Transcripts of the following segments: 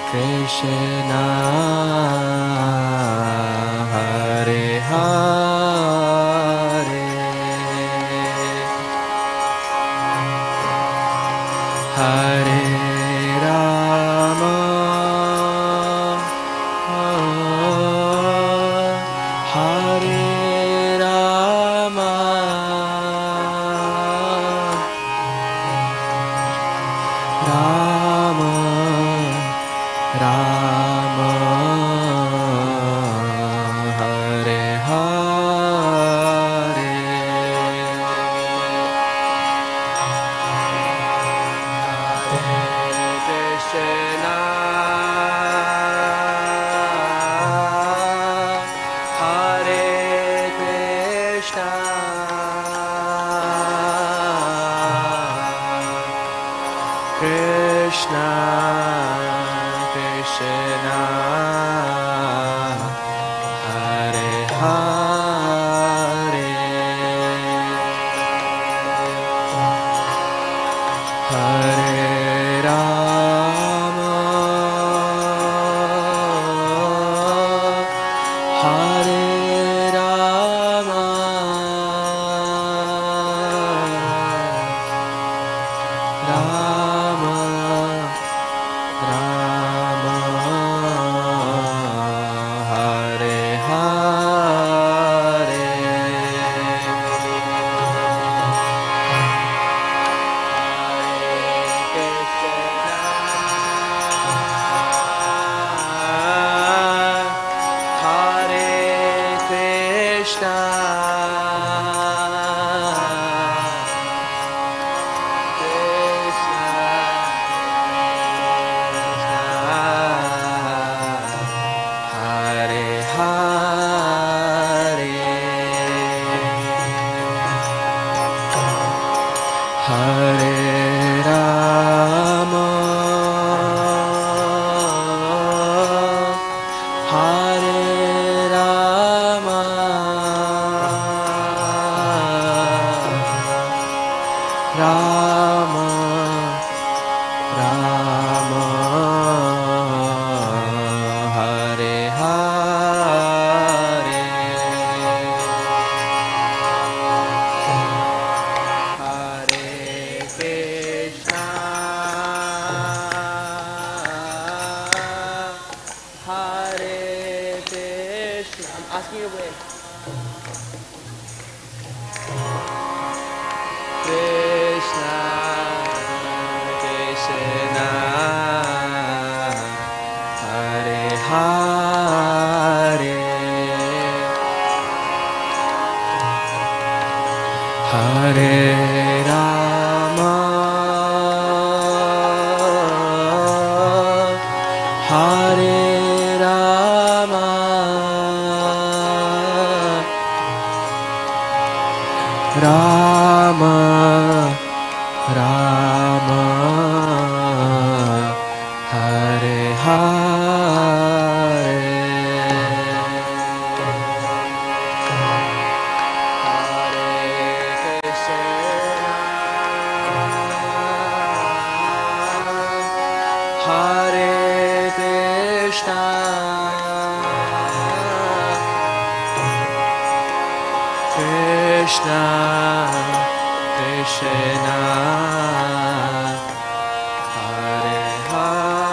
Krishna Hare Hare Hare Rama Hare Rama Rama Rama Hare Hare Hare Krishna Hare Krishna Krishna Krishna Hare Hare Hare Rama Hare Rama Rama Rama Hare Hare Hare Krishna Hare Hare Hare Rama Hare Rama Rama Rama Hare Hare Hare Krishna Hare Krishna. I'm asking you to wait. Krishna Krishna Hare Hare Hare Rama Hare Rama Rama Rama Hare Hare Hare Krishna Hare Krishna Krishna Krishna Hare Hare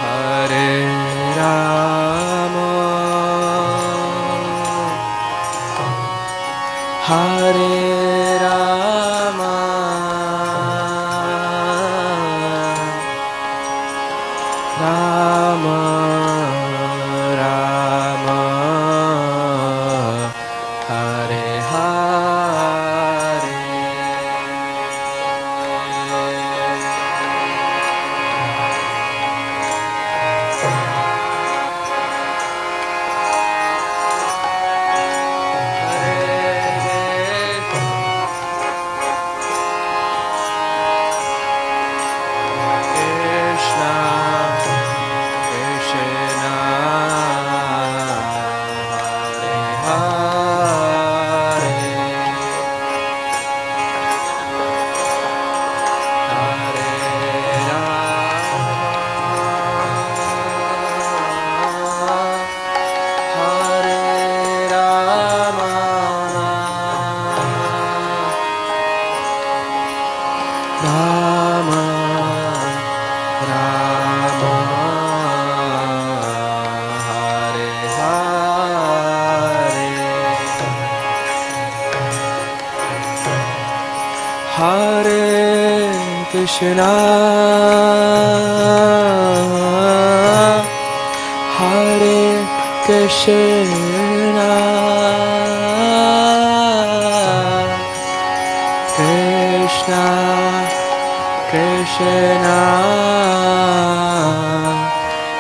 Hare Rama Hare Rama Rama Rama Rama Rama Hare Hare Hare Krishna Hare Krishna Krishna Krishna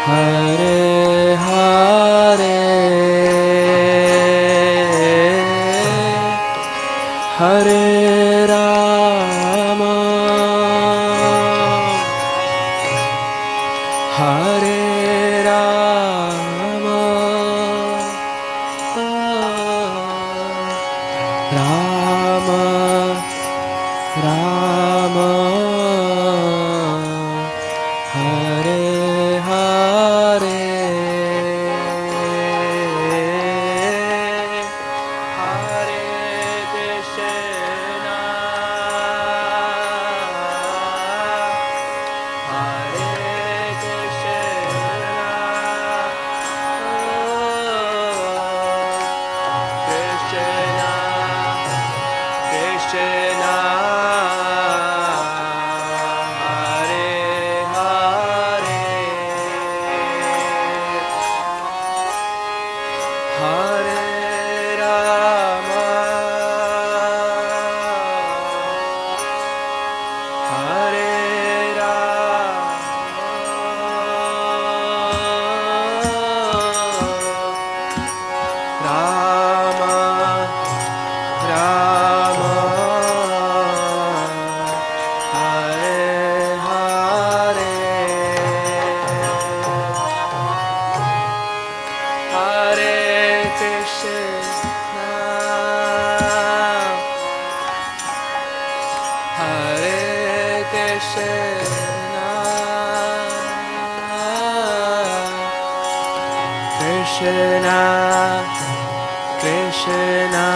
Hare Hare Hare Rama Hare Rama Rama Rama Hare Hare Hare Krishna Hare Krishna Krishna Krishna Hare Hare Hare Rama Hare Rama Rama Hare Hare Hare Krishna Hare Krishna Krishna Krishna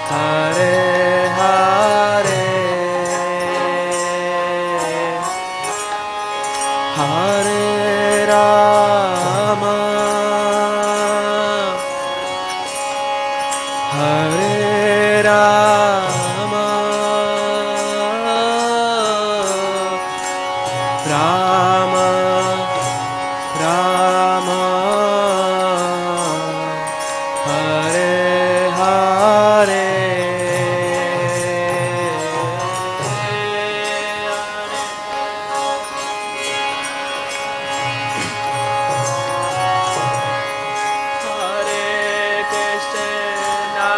Hare Hare Hare Rama Hare Rama Rama Rama Hare Hare Hare Krishna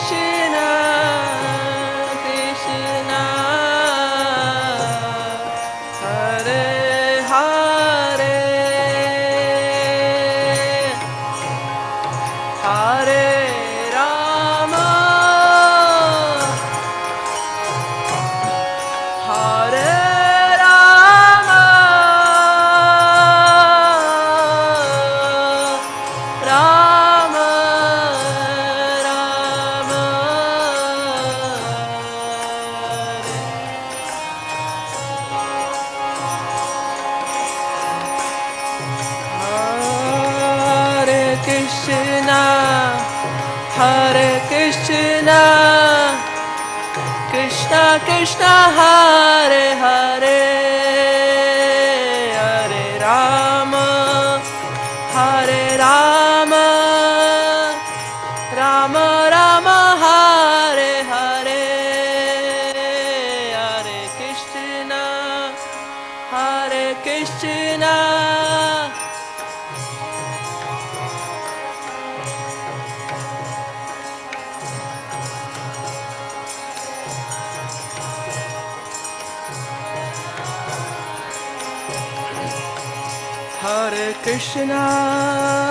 Krishna, Krishna, Hare Hare, Hare Rama, Hare Rama, Rama Rama, Hare Krishna, Hare Krishna, Krishna Krishna, Hare Hare, Hare Rama, Hare Rama, Rama Rama, Hare Hare, Hare Krishna, Hare Krishna. Hare Krishna,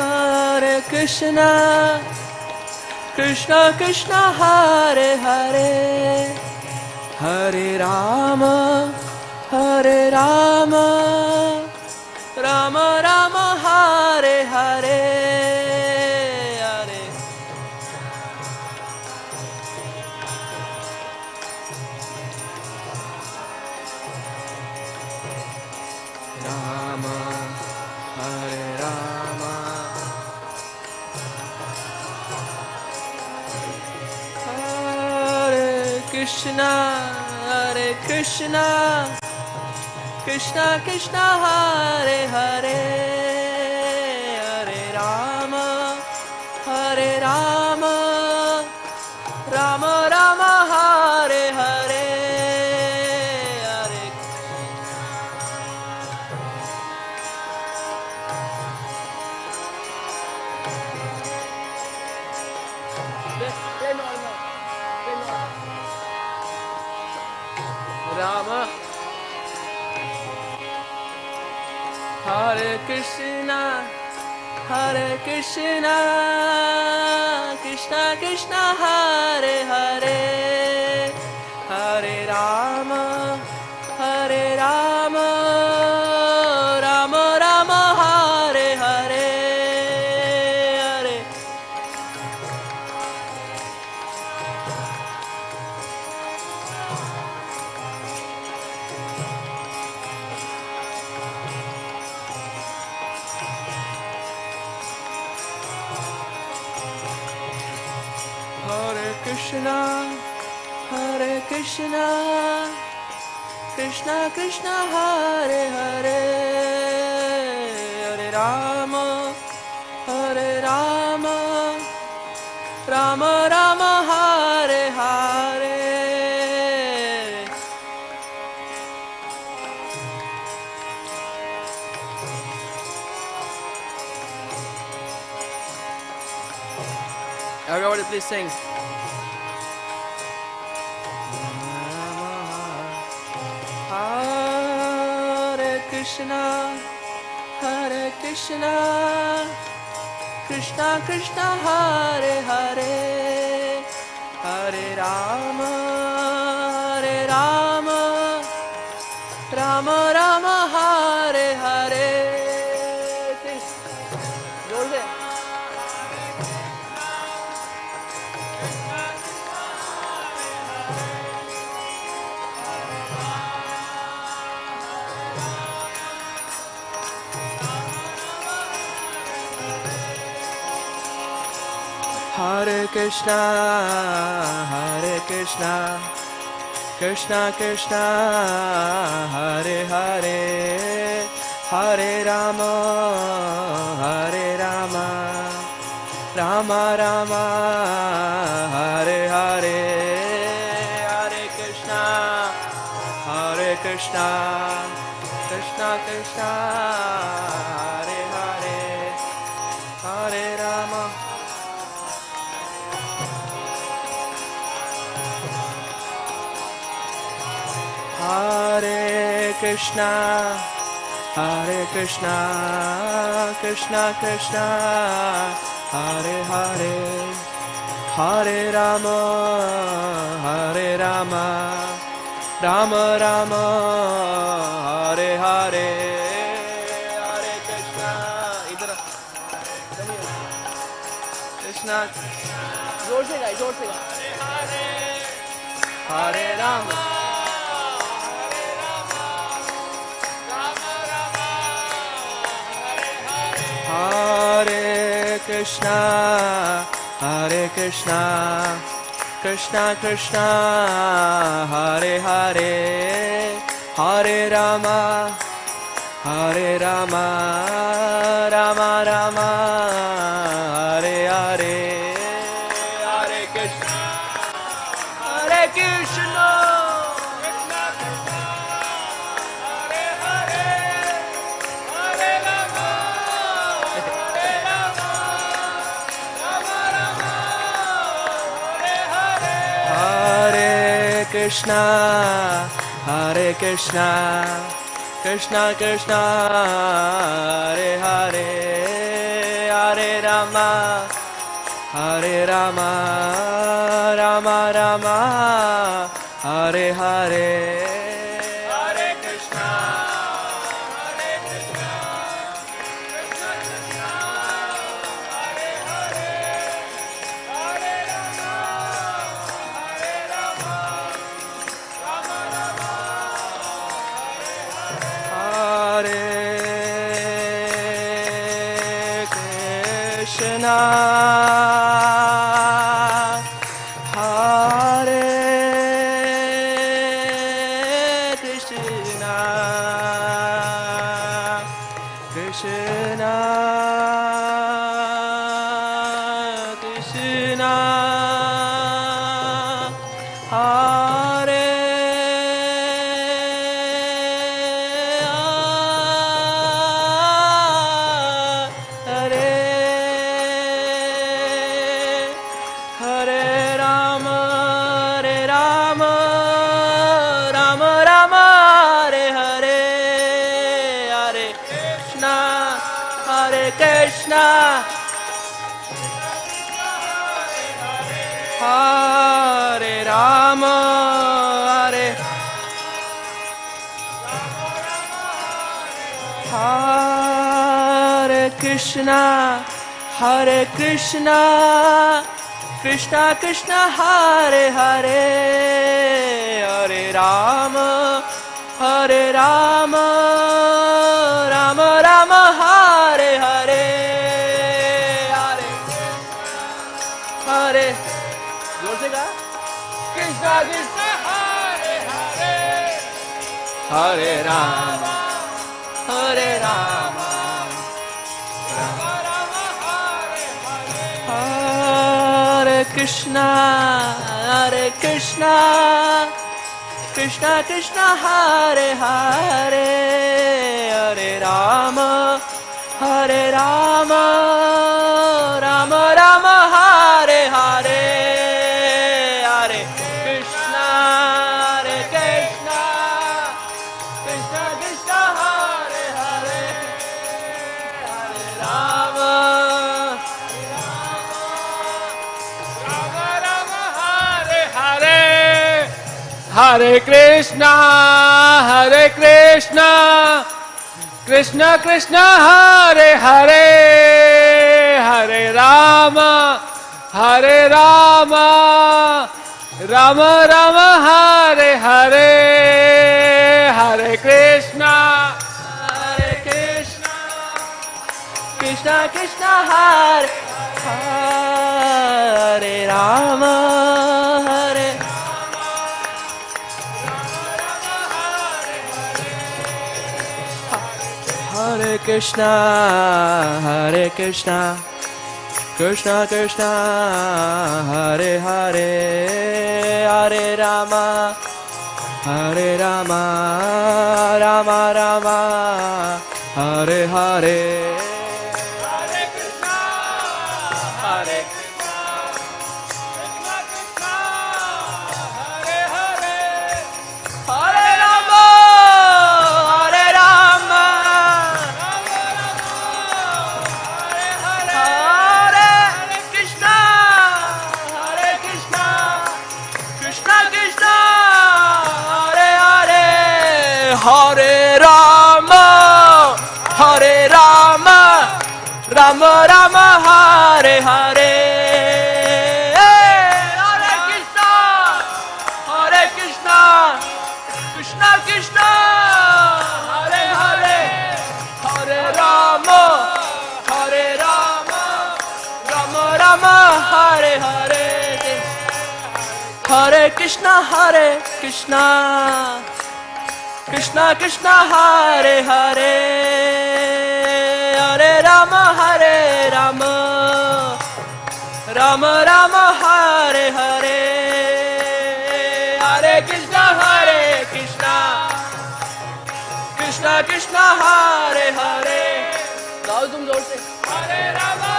Hare Krishna, Krishna Krishna, Hare Hare, Hare Rama, Hare Rama, Rama Rama, Hare Hare, Hare Rama, Hare Rama, Hare Krishna, Hare Krishna, Krishna Krishna, Hare Hare, Hare Rama, Hare Rama, Rama Rama, Hare Hare, Hare Rama, Hare Krishna, Hare Krishna, Krishna Krishna, Hare Hare, Hare Rama, Hare Rama, Rama Rama, Hare Hare, Hare Hare Krishna, Hare Krishna, Krishna Krishna, Hare Hare, Hare Rama, Hare Rama, Rama Rama, Hare Hare. Everybody please sing. Hare Krishna, Hare Krishna, Krishna Krishna, Hare Hare, Hare Rama, Hare Rama, Rama Rama, Hare Hare. जोर से Hare Krishna, Hare Krishna, Krishna Krishna, Hare Hare, Hare Rama, Hare Rama, Rama Rama, Hare Hare, Hare Krishna, Hare Krishna, Krishna Krishna, Hare Hare, Hare Rama, Krishna, Hare Krishna, Krishna Krishna, Hare Hare, Hare Rama, Hare Rama, Rama Rama, Hare Hare, Hare Krishna. इधर Krishna, जोर से गाए, जोर से गाए. Hare Rama. Hare Krishna, Hare Krishna, Krishna Krishna, Hare Hare, Hare Rama, Hare Rama, Rama Rama, Hare Hare, Hare Krishna, Hare Krishna. Hare Krishna, Hare Krishna, Krishna Krishna, Hare Hare, Hare Rama, Hare Rama, Rama Rama, Hare Hare, Hare Krishna, Hare Krishna, Krishna Krishna, Hare Hare, Hare Rama, Hare Rama, Rama Rama, Hare Krishna, Hare Krishna, Krishna Krishna, Hare Hare, Hare Rama, Hare Rama, Rama Rama, Hare Hare, Hare Krishna, Hare Krishna, Hare Rama, Hare Hare Krishna, Hare Krishna, Krishna Krishna, Hare Hare, Hare Rama, Hare Rama, Rama Rama, Hare Hare, Hare Hare, जोर से गा. Krishna Krishna, Hare Hare, Hare Rama, Hare Rama, Rama Rama, Hare Hare, Hare Krishna, Hare Krishna, Krishna Krishna, Hare Hare, Hare Rama, Hare Rama, Rama Rama, Hare Hare, Hare Krishna, Hare Krishna, Krishna Krishna, Hare Hare, Hare Rama, Rama Rama, Hare Hare, Hare Krishna, Hare Krishna, Krishna Krishna, Hare Hare, Hare Rama, Hare Rama, Rama Rama, Hare Hare, Hare Krishna, Hare Krishna, Krishna Krishna, Hare Hare Rama, Hare Hare Krishna, Hare Krishna, Krishna Krishna, Hare Hare, Hare Rama, Hare Rama, Rama Rama, Hare Hare, Hare Krishna, Hare Krishna, Krishna Krishna, Hare Hare, Hare Rama, Rama Rama Hare Hare. Hare Krishna, Hare Krishna, Krishna Krishna, Hare Hare, Hare Rama, Hare Rama, Rama Rama Hare Hare. Hare Krishna, Krishna Krishna, Hare Hare, Hare Rama, Rama Rama, Hare Hare, Hare Krishna, Krishna Krishna, Hare Hare. गाओ तुम जोर से. Hare Rama,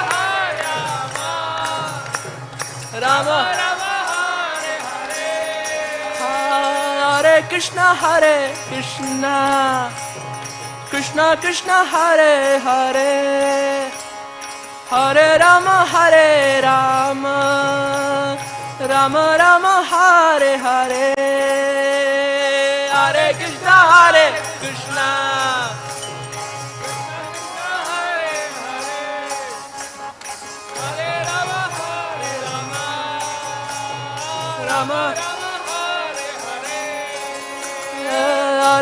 Rama Rama, Hare Hare, Hare Krishna, Krishna Krishna, Hare Hare, Hare Rama, Rama Rama, Hare Hare, Hare Krishna, Krishna Rama,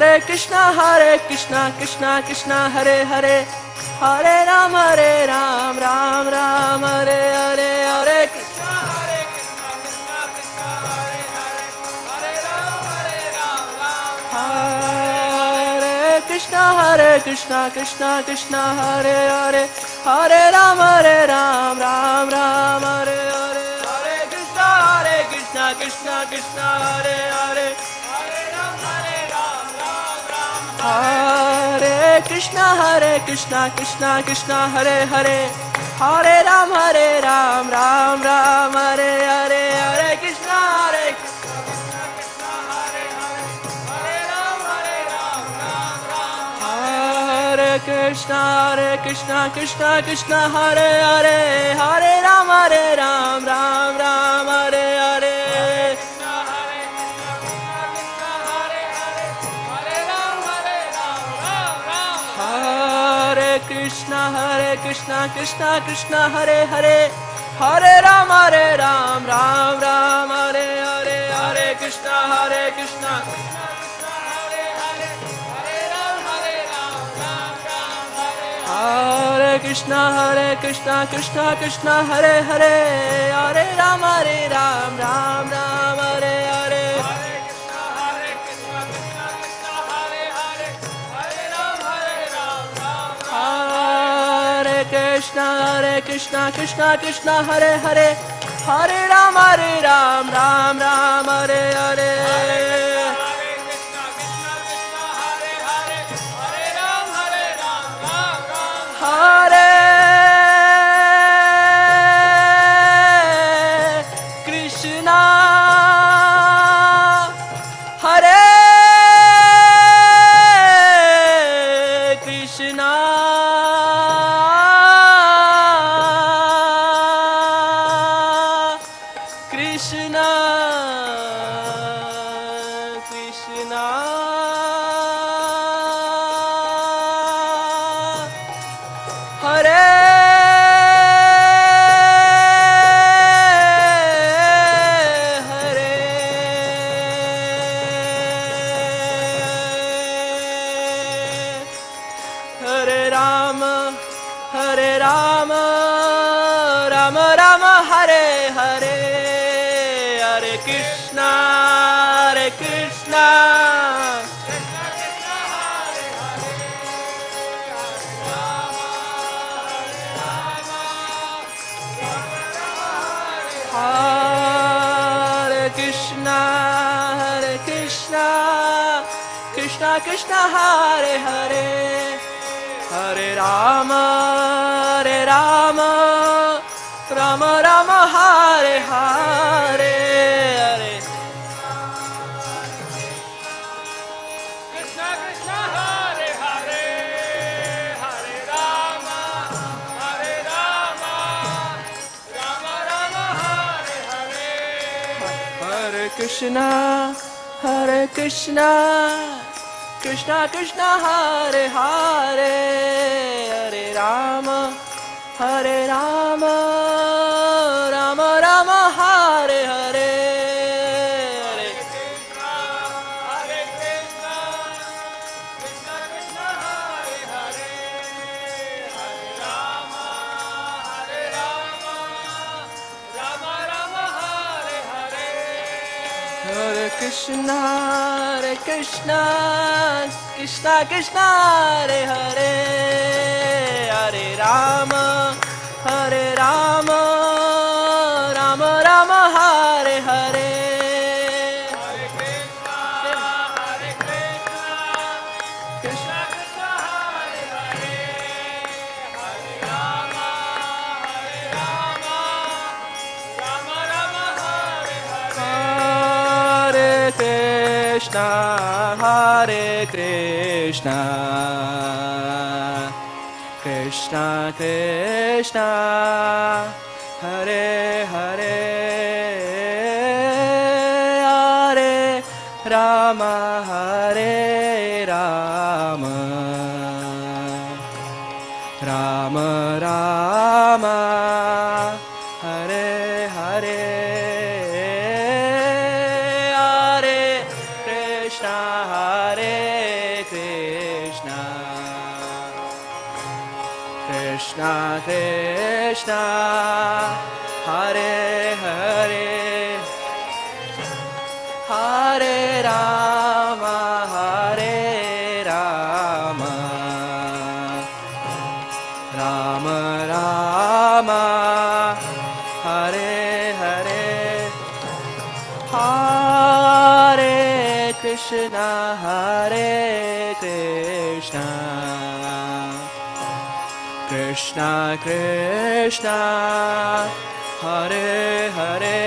Hare Krishna, Krishna Krishna, Hare Hare, Hare Ram, Ram Ram, Hare Hare, Hare Krishna, Hare Krishna, Krishna Krishna, Hare Hare, Hare Ram, Ram Ram, Hare Hare, Hare Krishna, Krishna Krishna, Hare Hare, Hare Ram, Hare Krishna, Krishna Krishna, Hare Hare, Hare Ram, Ram Ram, Hare Hare, Hare Krishna, Hare Krishna, Krishna Krishna, Hare Hare, Hare Ram, Ram Ram, Hare Hare, Hare Krishna, Krishna Krishna, Hare Hare, Hare Ram, Ram Ram, Hare Hare, Hare Krishna, Hare Krishna, Krishna Krishna, Hare Hare, Hare Ram, Ram Ram, Hare Hare, Hare Krishna, Krishna Krishna, Hare Hare, Hare Ram, Ram Ram, Hare Hare, Hare Krishna, Hare Krishna, Krishna Krishna, Hare Hare, Hare Rama, Rama Rama, Hare Hare, Hare Krishna, Hare Krishna, Krishna Krishna, Hare Hare, Hare Rama, Rama Rama, Hare Hare, Hare Krishna, Hare Hare, Hare Rama, Rama Rama, Hare Hare, Hare Krishna, Krishna Krishna, Hare Hare, Hare Rama, Hare Rama, Rama Rama, Hare Hare, Hare Krishna, Hare Krishna, Krishna Krishna, Hare Hare, Hare Rama, Hare Rama, Rama Rama, Hare Hare, Hare Krishna, Krishna Krishna, Hare Hare, Hare Rama, Hare Rama, Rama Rama, Hare Hare, Hare Krishna, Krishna Krishna, Hare Hare, Hare Rama, Rama Rama, Hare Hare, Hare Krishna, Krishna Krishna, Hare Hare,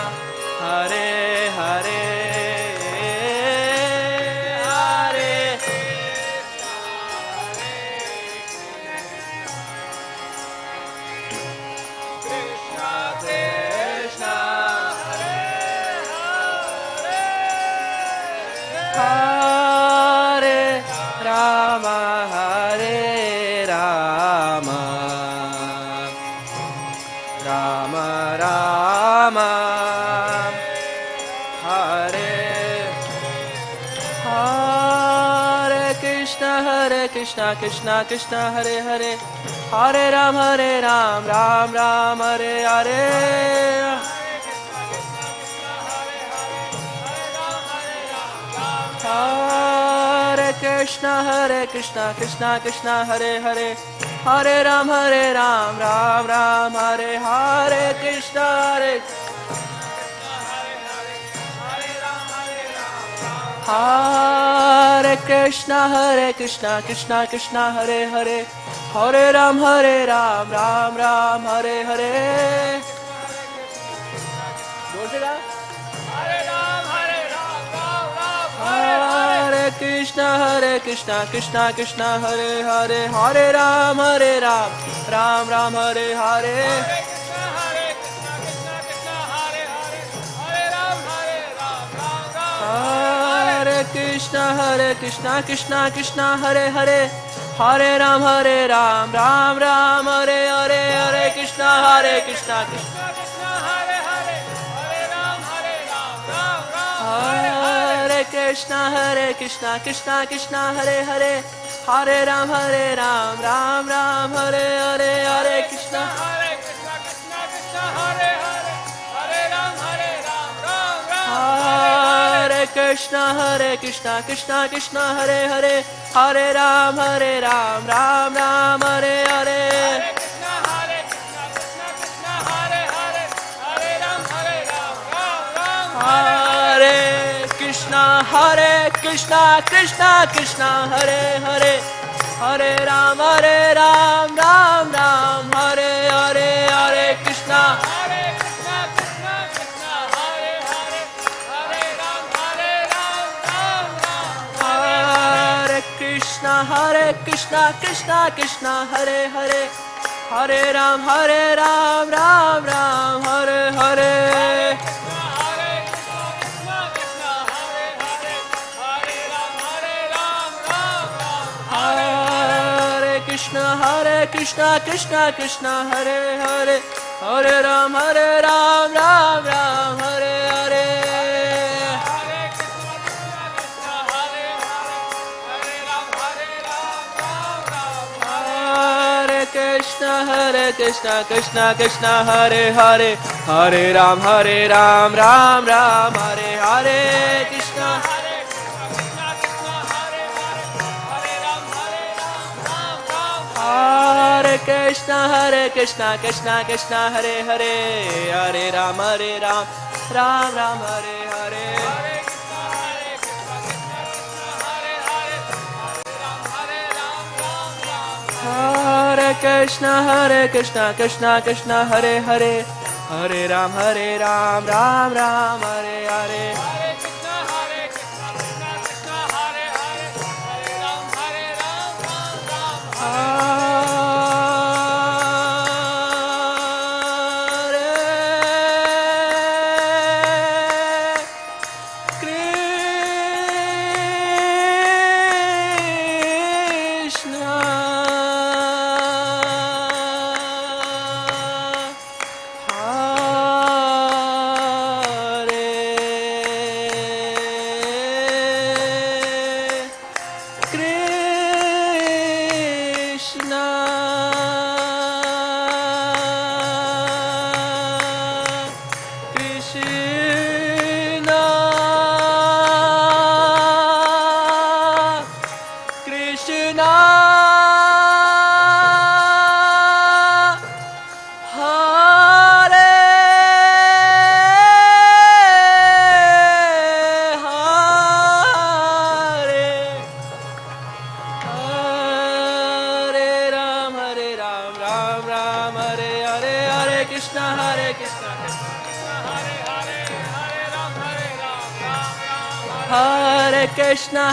Hare Rama, Rama Rama, Hare Hare, Hare Krishna, Krishna Krishna, Hare Hare, Hare Rama, Rama Rama, Hare Hare, Hare Krishna, Krishna Krishna, Hare Hare, Hare Rama, Rama Rama, Hare Hare, Hare Krishna Krishna, Hare Rama, Rama Rama, Hare Hare Krishna, Krishna Krishna, Hare Hare, Hare Ram, Ram Ram, Hare Hare, Hare Krishna, Krishna Krishna, Hare Hare, Hare Ram, Ram Ram, Hare Hare, Krishna, Hare Krishna, Krishna Krishna, Hare Hare, Hare Ram, Ram Ram, Hare Hare, Hare Krishna, Krishna Krishna, Hare Hare, Hare Ram, Ram Ram, Hare Hare, Hare Krishna, Krishna Krishna, Hare Hare, Hare Ram, Ram Ram, Hare Hare, Hare Krishna, Krishna Hare Krishna, Krishna Hare Hare, Hare Ram, Ram Ram, Hare Hare, Hare Krishna, Hare Krishna, Krishna Hare Hare, Hare Ram, Ram Ram, Hare Hare, Hare Krishna, Krishna Krishna, Hare Hare, Hare Ram, Ram Ram, Hare Hare, Hare Krishna, Krishna, Krishna Krishna, Hare Hare, Hare Ram, Ram Ram, Hare Hare. Hare Krishna, Krishna Krishna, Hare Hare, Hare Ram, Ram Ram, Hare Hare. Hare Krishna, Krishna Krishna, Hare Hare, Hare Ram, Ram Ram, Hare Hare. Krishna. Hare Krishna, Krishna Krishna, Hare Hare, Hare Ram, Ram Ram, Hare Hare. Hare Krishna, Krishna Krishna, Hare Hare, Hare Ram, Ram Ram, Hare Hare.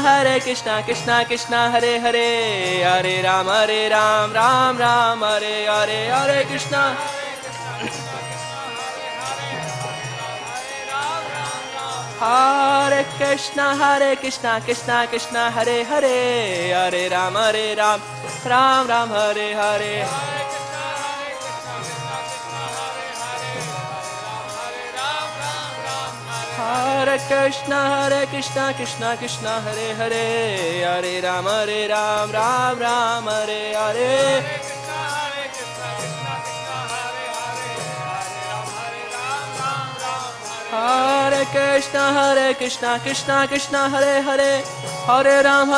Hare Krishna, Krishna Krishna, Hare Hare, Hare Ram, Ram Ram, Hare Hare. Hare Krishna. Hare Krishna, Krishna Krishna, Hare Hare, Hare Ram, Ram Ram, Hare Hare. Hare Krishna, Krishna Krishna, Hare Hare, Hare Ram,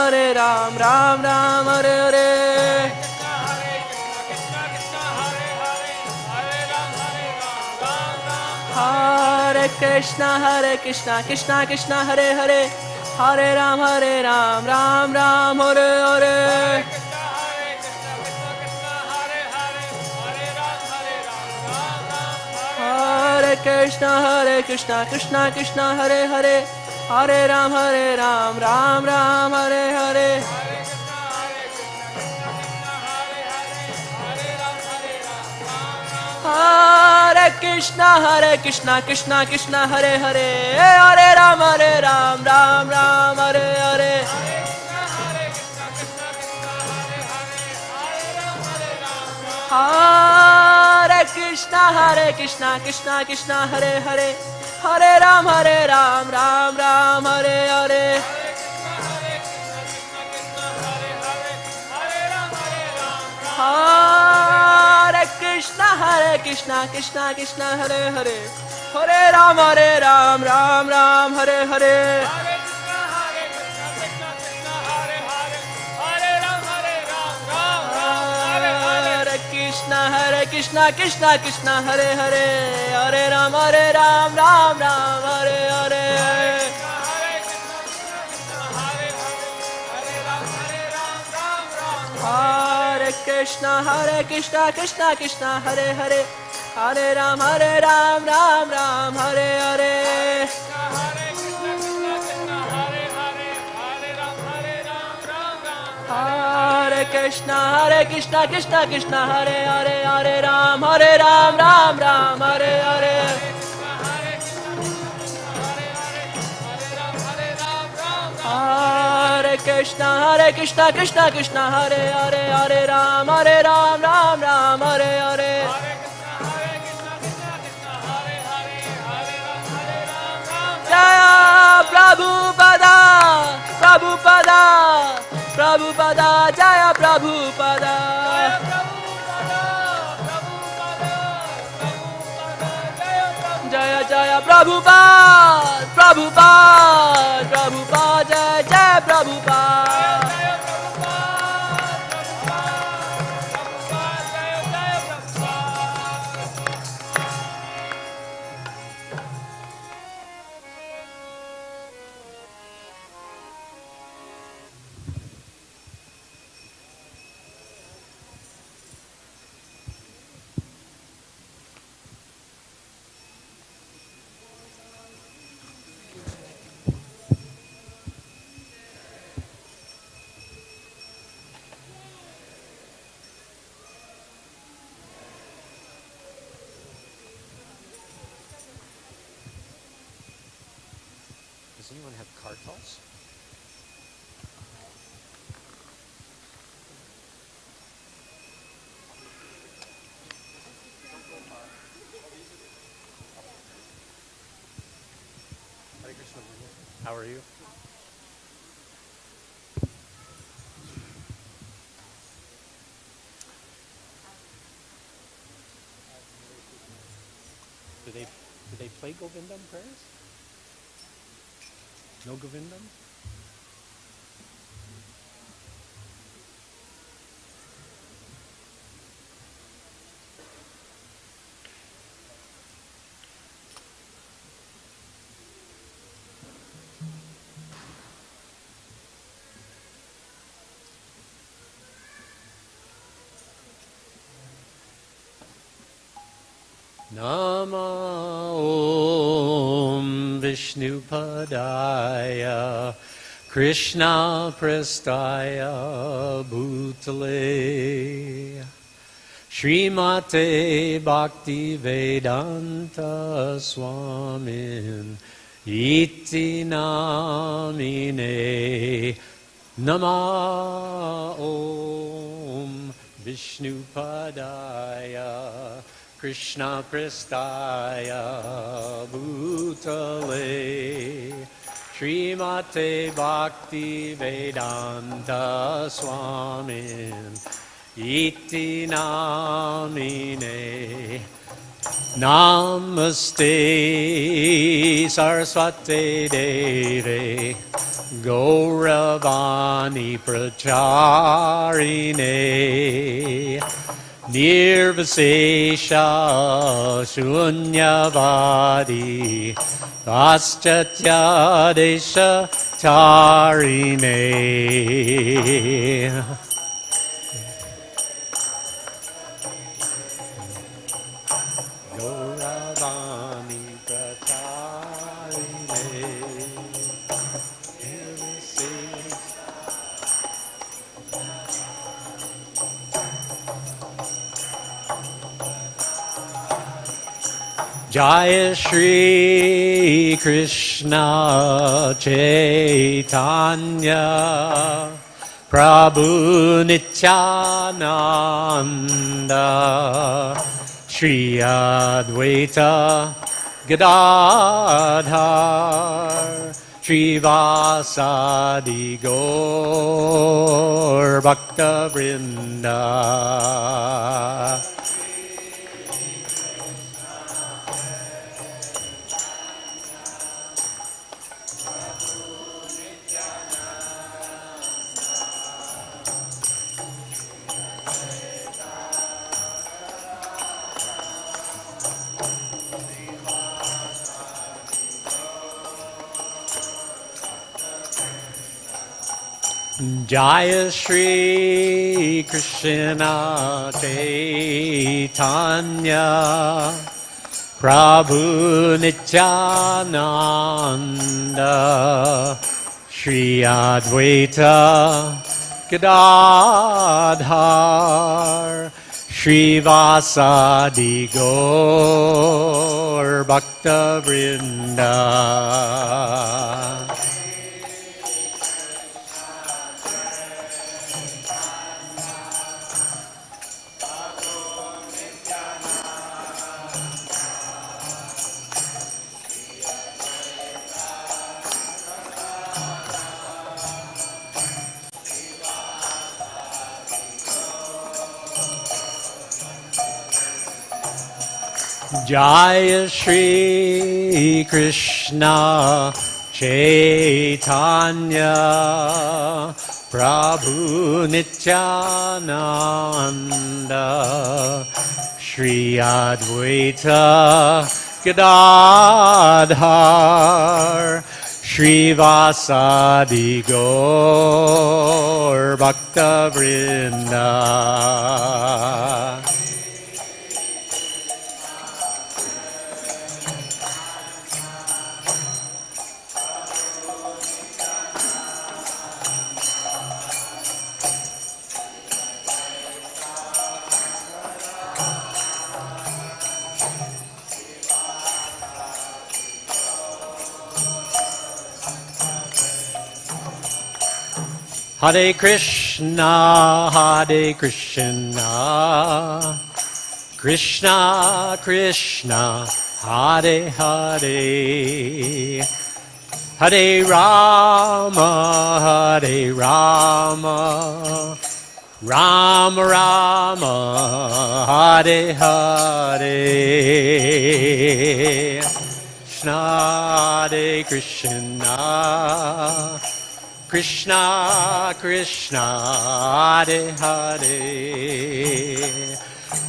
Ram Ram, Hare Hare. Hare Krishna, Krishna Krishna, Hare Hare, Hare Ram, Ram Ram, Hare Hare. Hare Krishna, Krishna Krishna, Hare Hare, Hare Ram, Ram Ram, Hare Hare. Hare Krishna, Krishna Krishna, Hare Hare, Hare Ram, Ram Ram, Hare Hare. Hare Krishna, Krishna Krishna, Hare Hare, Hare Ram, Ram Ram, Hare Hare. Hare Krishna, Krishna Krishna, Hare Hare, Hare Ram, Ram Ram, Hare Hare. Hare Krishna, Krishna Krishna, Hare Hare, Hare Ram, Ram Ram, Hare Hare. Hare Krishna, Krishna Hare Hare, Hare Ram, Ram Ram, Hare Hare. Hare Krishna, Krishna Hare Hare, Hare Ram, Ram Ram, Hare Hare. Hare Krishna Krishna Krishna Hare Hare Hare Ram Ram Ram Hare Hare Hare Krishna Krishna Hare Hare Hare Ram Ram Hare Hare Jaya Prabhupada Prabhupada Prabhupada Jaya Prabhupada Jaya Jaya Prabhupada Prabhupada Prabhupada Jaya Jaya Prabhupada Does anyone have kartals? Hare Krishna. How are you? Do they play Govindam prayers? No Govindam? Nama Om Vishnupadaya Krishna Prestaya Bhutale Srimate Bhakti Vedanta Swamin Iti Namine Nama Om Vishnupadaya Krishna Prestaya Bhutale Srimate Bhakti Vedanta Swamin Iti Namine Namaste Saraswate Deve Gauravani Pracharine Nirvasesha Shunyavadi Paschatya Desha Tarine Gauravani Pracharine Jaya Shri Krishna Chaitanya Prabhu Nityananda Shri Advaita Gadadhar Shri Vasadi Gaur Bhakta Vrinda Jaya Shri Krishna Chaitanya Prabhu Nityananda Shri Advaita Gadadhar Shrivasadi Gaur Bhakta Vrinda. Jaya Shri Krishna Chaitanya Prabhu Nityananda Shri Advaita Gadadhar Shrivasadi Gaur Bhakta Vrinda. Hare Krishna, Hare Krishna, Krishna Krishna, Hare Hare, Hare Rama, Hare Rama, Rama Rama, Hare Hare, Krishna Hare Krishna, Krishna Krishna, Hare Hare,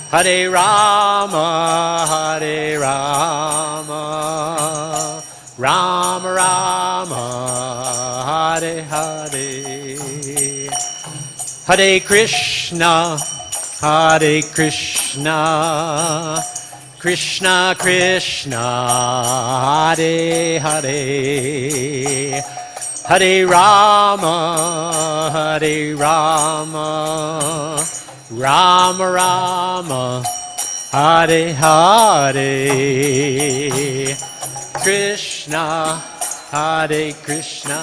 Hare Rama, Hare Rama, Rama Rama, Hare Hare, Hare Krishna, Hare Krishna, Krishna Krishna, Hare Hare, Hare Rama, Hare Rama, Rama Rama, Hare Hare, Krishna, Hare Krishna,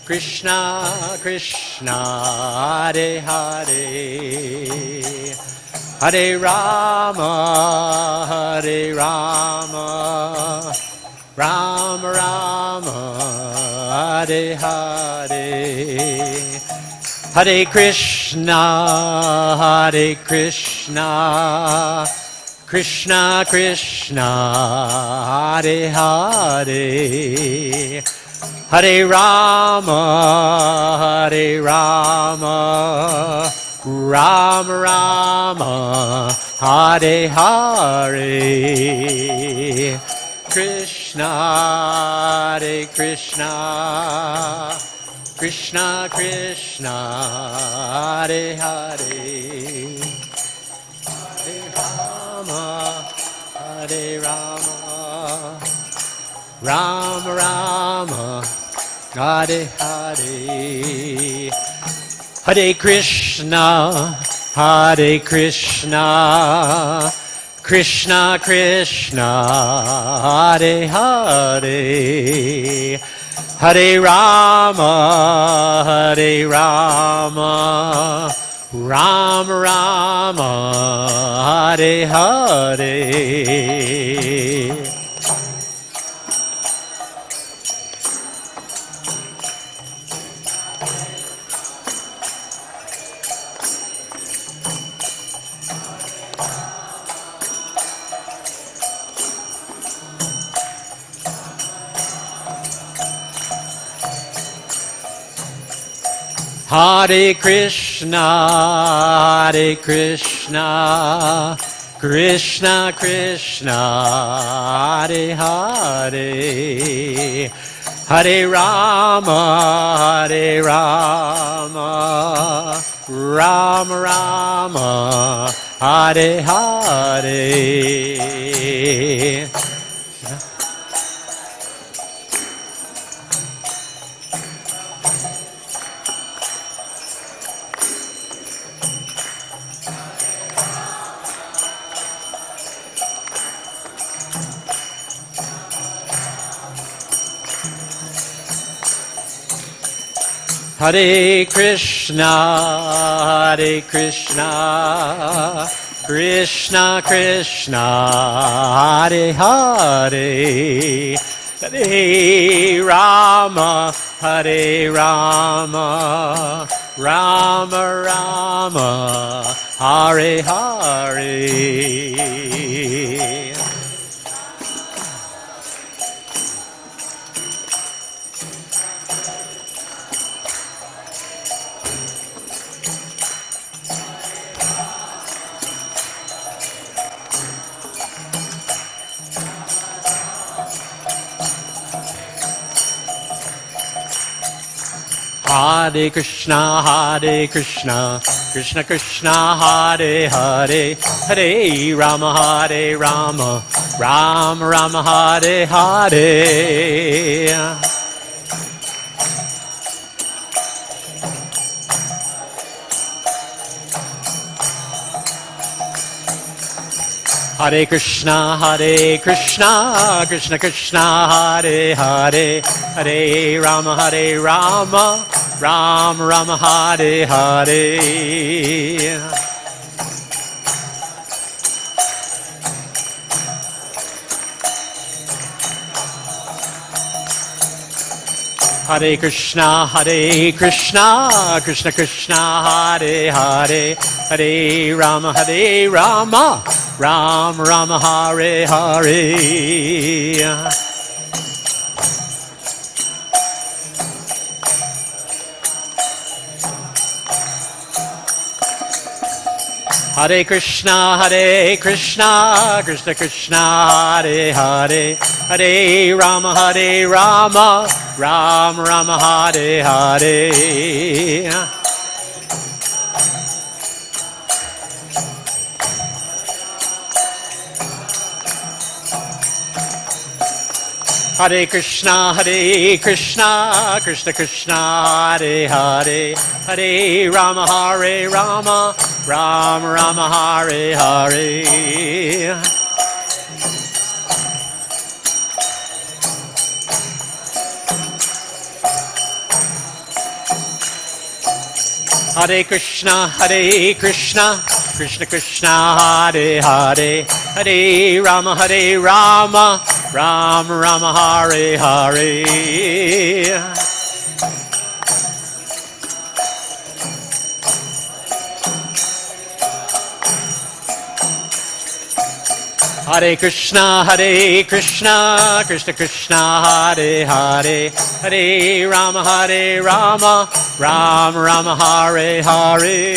Krishna Krishna, Hare Hare, Hare Rama, Hare Rama, Rama Rama, Hare Hare, Hare Krishna, Hare Krishna, Krishna Krishna, Hare Hare, Hare Rama, Hare Rama, Rama Rama, Hare Hare, Krishna, Hare Krishna, Krishna Krishna, Hare Hare, Hare Rama, Hare Rama, Rama Rama, Hare Hare, Hare Krishna, Hare Krishna, Krishna Krishna, Hare Hare, Hare Rama, Hare Rama, Rama Rama, Hare Hare. Hare Krishna, Hare Krishna, Krishna Krishna, Hare Hare, Hare Rama, Hare Rama, Rama Rama, Hare Hare. Hare Krishna, Hare Krishna, Krishna Krishna, Hare Hare, Hare Rama, Hare Rama, Rama Rama, Hare Hare. Hare Krishna, Hare Krishna, Krishna Krishna, Hare Hare, Hare Rama, Hare Rama, Rama Rama, Hare Hare. Hare Krishna, Hare Krishna, Krishna Krishna, Hare Hare, Hare Rama, Hare Rama, Rama Rama, Hare Hare. Hare Krishna, Hare Krishna, Krishna Krishna, Hare Hare, Hare Rama, Rama Rama, Hare Hare. Hare Krishna, Krishna Krishna, Hare Hare, Hare Rama, Rama Rama, Hare Hare. Hare Krishna, Krishna Krishna, Hare Hare, Hare Rama, Rama Rama, Hare Hare. Hare Krishna, Krishna Krishna, Hare Hare, Hare Rama, Rama Rama, Hare Hare. Hare Krishna, Krishna Krishna, Hare Hare, Hare Rama, Rama Rama, Hare Hare.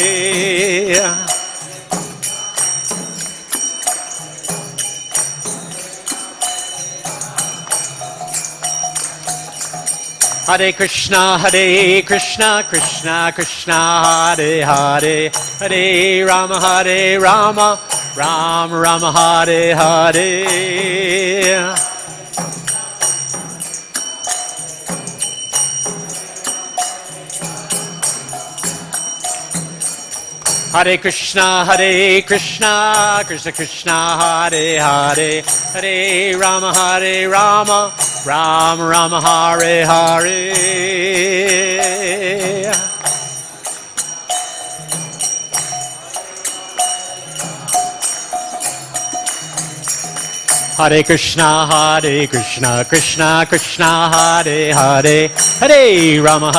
Hare Krishna, Krishna Krishna, Hare Hare, Hare Rama, Rama Rama, Hare Hare. Hare Krishna, Krishna Krishna, Hare Hare, Hare Rama, Rama Rama, Hare Hare. Hare Krishna, Krishna Krishna, Hare Hare, Hare Rama,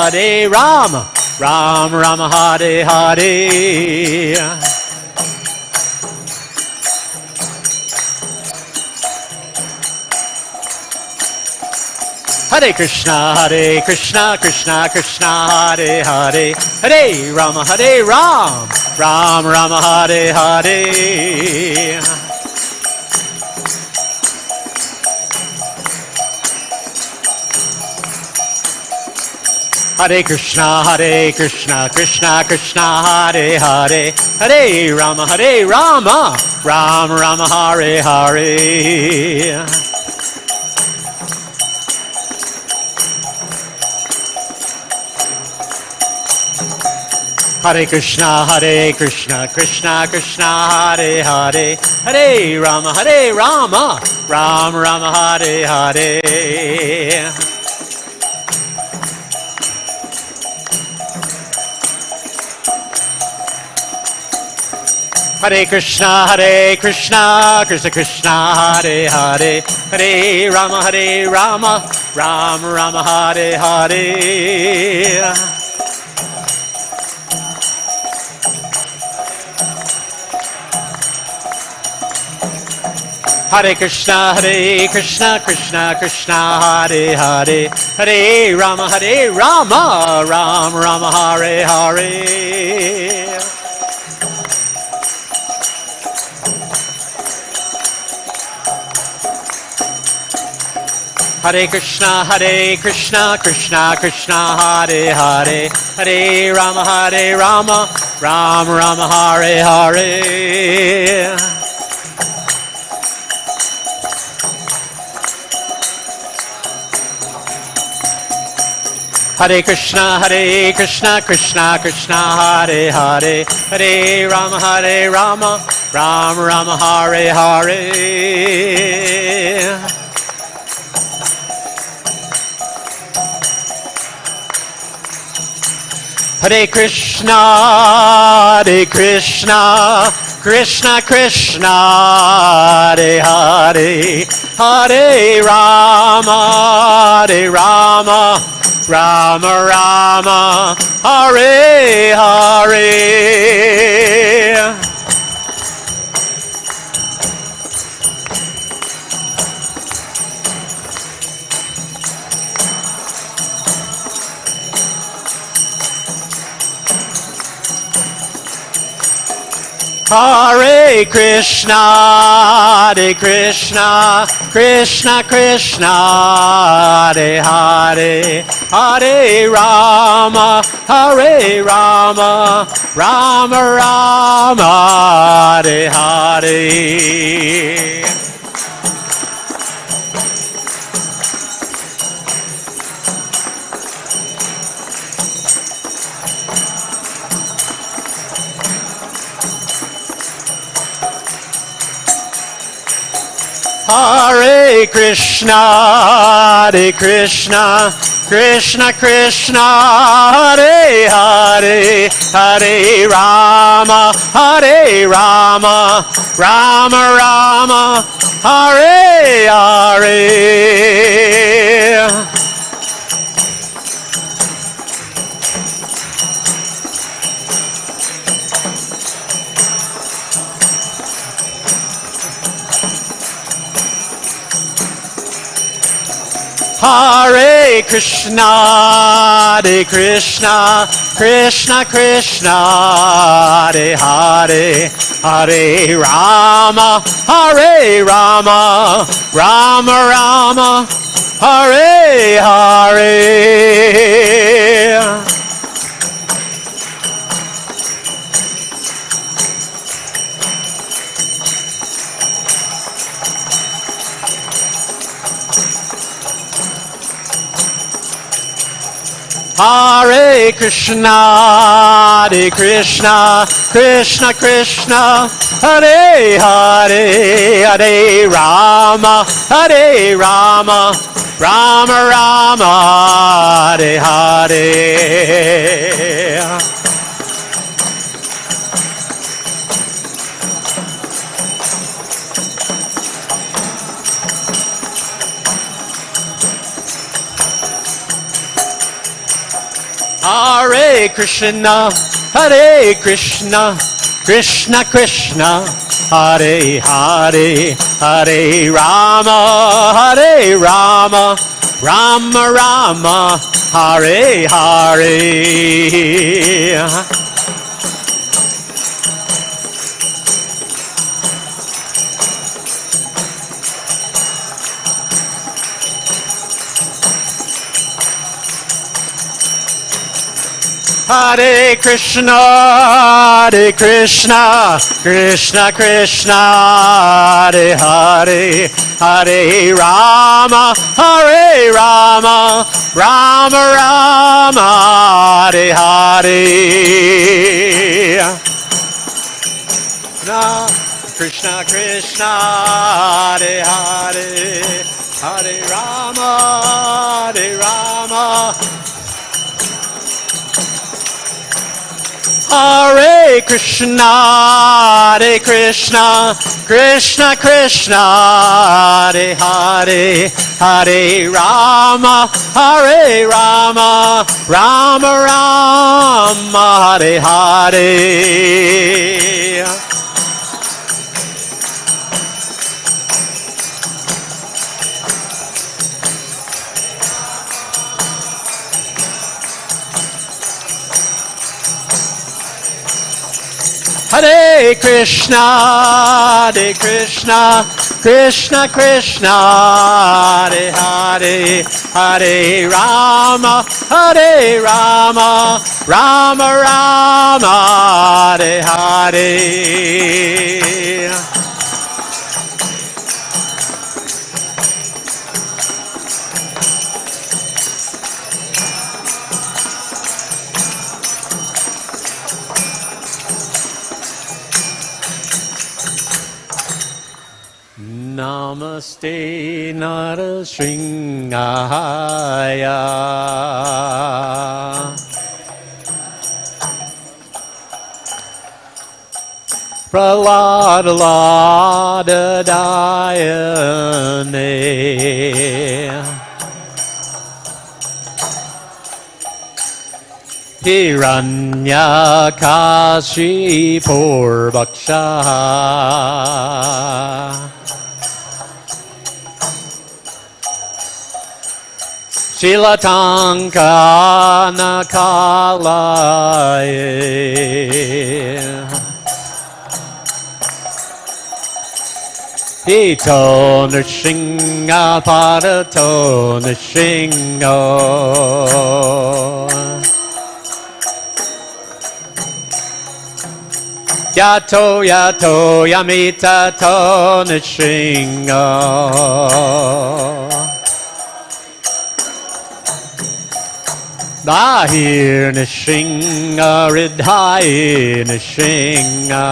Rama Rama, Hare Hare. Hare Krishna, Krishna Krishna, Hare Hare, Hare Rama, Rama Rama, Hare Hare. Hare Krishna, Krishna Krishna, Hare Hare, Hare Rama, Rama Rama, Hare Hare. Hare Krishna, Krishna Krishna, Hare Hare, Hare Rama, Rama Rama, Hare Hare. Hare Krishna, Krishna Krishna, Hare Hare, Hare Rama, Rama Rama, Hare Hare. Hare Krishna, Krishna Krishna, Hare Hare, Hare Rama, Rama Rama, Hare Hare. Hare Krishna, Krishna Krishna, Hare Hare, Hare Rama, Rama Rama, Hare Hare. Hare Krishna, Krishna Krishna, Hare Hare, Hare Rama, Rama Rama, Hare Hare. Hare Krishna, Krishna Krishna, Hare Hare, Hare Rama, Rama Rama, Hare Hare. Hare Krishna, Krishna Krishna, Hare Hare, Hare Rama, Rama Rama, Hare Hare. Hare Krishna, Krishna Krishna, Hare Hare, Hare Rama, Rama Rama, Hare Hare. Hare Krishna, Krishna Krishna, Hare Hare, Hare Rama, Rama Rama, Hare Hare. Hare Krishna, Krishna Krishna, Hare Hare, Hare Rama, Rama Rama, Hare Hare. Hare Krishna, Krishna Krishna, Hare Hare, Hare Rama, Rama Rama, Hare Hare. Hare Krishna, Krishna Krishna, Hare Hare, Hare Rama, Rama Rama, Hare Hare. Krishna Krishna, Hare Hare, Hare Rama, Hare Krishna, Hare Krishna, Krishna Krishna, Hare Hare, Hare Rama, Hare Rama, Rama Rama, Hare Hare. Hare Krishna, Hare Krishna, Krishna Krishna, Hare Hare, Hare Rama, Hare Rama, Rama Rama, Hare Hare. Namaste Narasingahaya. Praladadayane. Hiranyakashipurvaksha. Shilatankanakalaye. Ito Nrsinga Parato Nrsingo. Yato Yato Yamitato Nrsingo. Dahir Nrsinga Ridhai Nrsinga.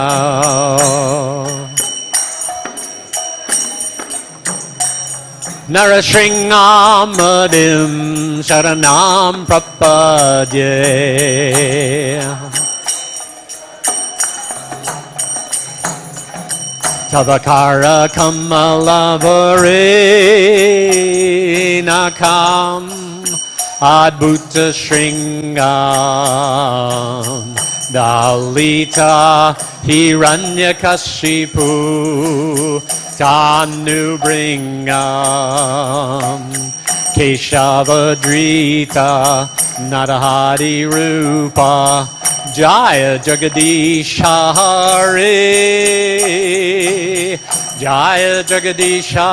Narasingamadim Sharanam Prapadye. Tavakara Kamalavari Nakam Adbhuta Shringam Dalita Hiranyakashipu Tanu Bringam Keshavadrita Narahari Rupa Jaya Jagadisha Hare Jaya Jagadisha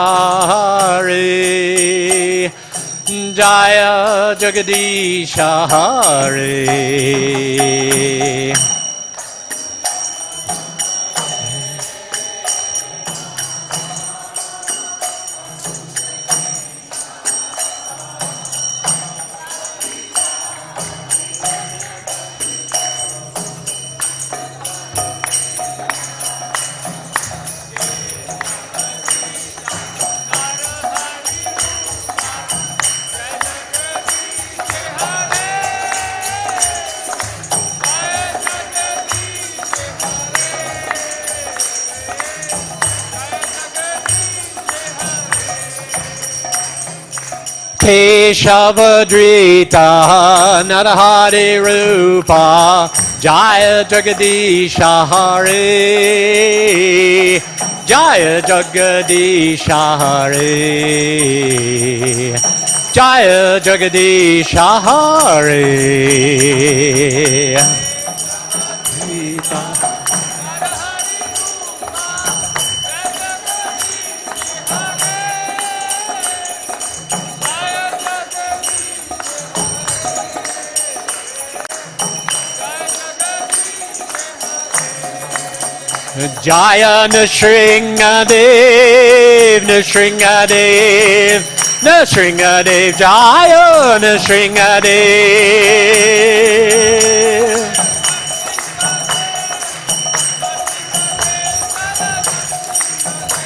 Hare Jaya Jagadisha Hare. Keshavadrita Narahari Rupa Jaya Jagadisha Hare Jaya Jagadisha Hare Jaya Jagadisha Hare. Jaya Nrsingadev, Nrsingadev, Nrsingadev, Jaya Nrsingadev.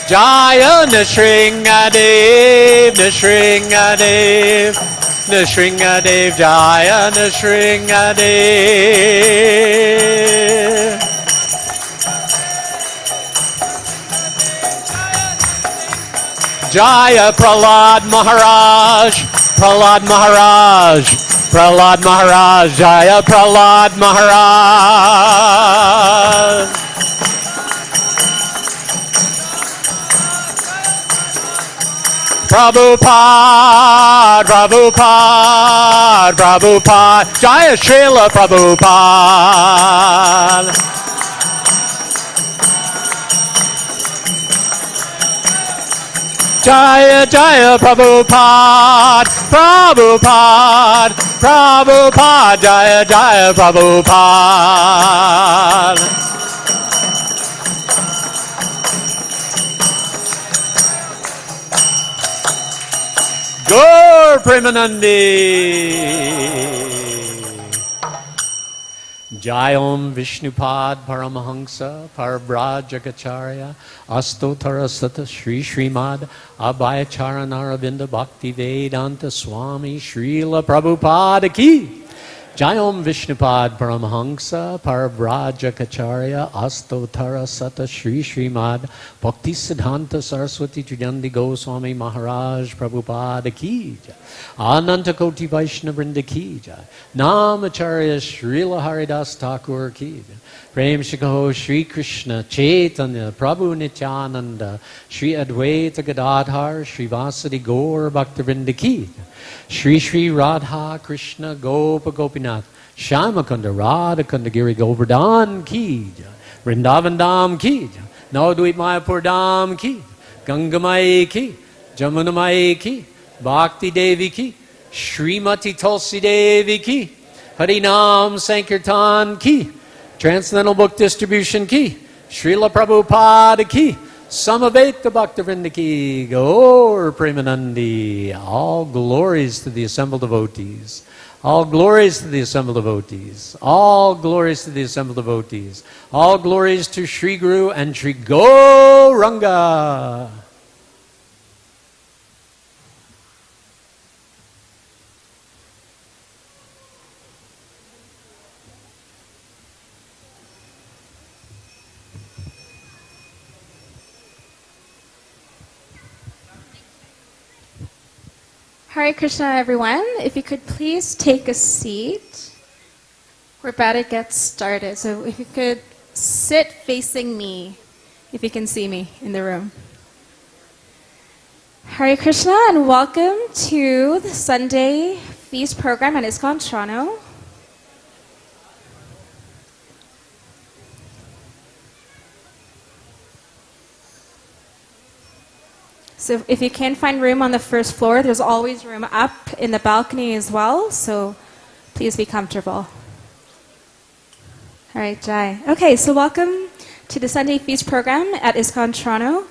Jaya Nrsingadev, Nrsingadev, Nrsingadev Jaya Nrsingadev. Jaya Prahlad Maharaj, Prahlad Maharaj, Prahlad Maharaj, Jaya Prahlad Maharaj. Prabhupada, Prabhupada, Prabhupada, Jaya Srila Prabhupada. Jaya Jaya Prabhupada, Prabhupada, Prabhupada, Jaya Jaya Prabhupada. Gaur Premanandi. Jai Om Vishnupad Paramahamsa Parabrajagacharya Astotara Sata Shri Srimad Abhayacharanaravindra Bhakti Vedanta Swami Srila Prabhupada Ki. Jai Om Vishnupad Paramahamsa Parabrajagacharya Astotara Sata Shri Srimad Bhakti Siddhanta Saraswati Tridyandi Goswami Maharaj Prabhupada Ki. Ananta Koti Vaishnava Vrinda Ki Jai. Namacharya Srila Haridas Thakur Ki Jai. Prem Shikaho Shri Krishna Chaitanya Prabhu Nityananda Shri Advaita Gadadhar Shri Vasadi Gaur Bhakta Vrinda Ki Jai. Shri Shri Radha Krishna Gopa Gopinath Shyamakunda Radhakunda Giri Govardhan Ki Jai. Vrindavan Dham Ki Jai. Navadvip Mayapur Dham Ki Jai. Gangamai Ki Jamunamai Ki Bhakti Devi Ki, Srimati Tulsi Devi Ki, Harinam Sankirtan Ki, Transcendental Book Distribution Ki, Srila Prabhupada Ki, Samaveta Bhaktivinoda Ki, Gaur Premanandi. All glories to the assembled devotees. All glories to the assembled devotees. All glories to the assembled devotees. All glories to Sri Guru and Sri Gauranga. Hare Krishna, everyone. If you could please take a seat. We're about to get started. So if you could sit facing me, if you can see me in the room. Hare Krishna and welcome to the Sunday Feast program at ISKCON Toronto. So if you can't find room on the first floor, there's always room up in the balcony as well, so please be comfortable. All right, Jai. Okay, so welcome to the Sunday Feast program at ISKCON Toronto.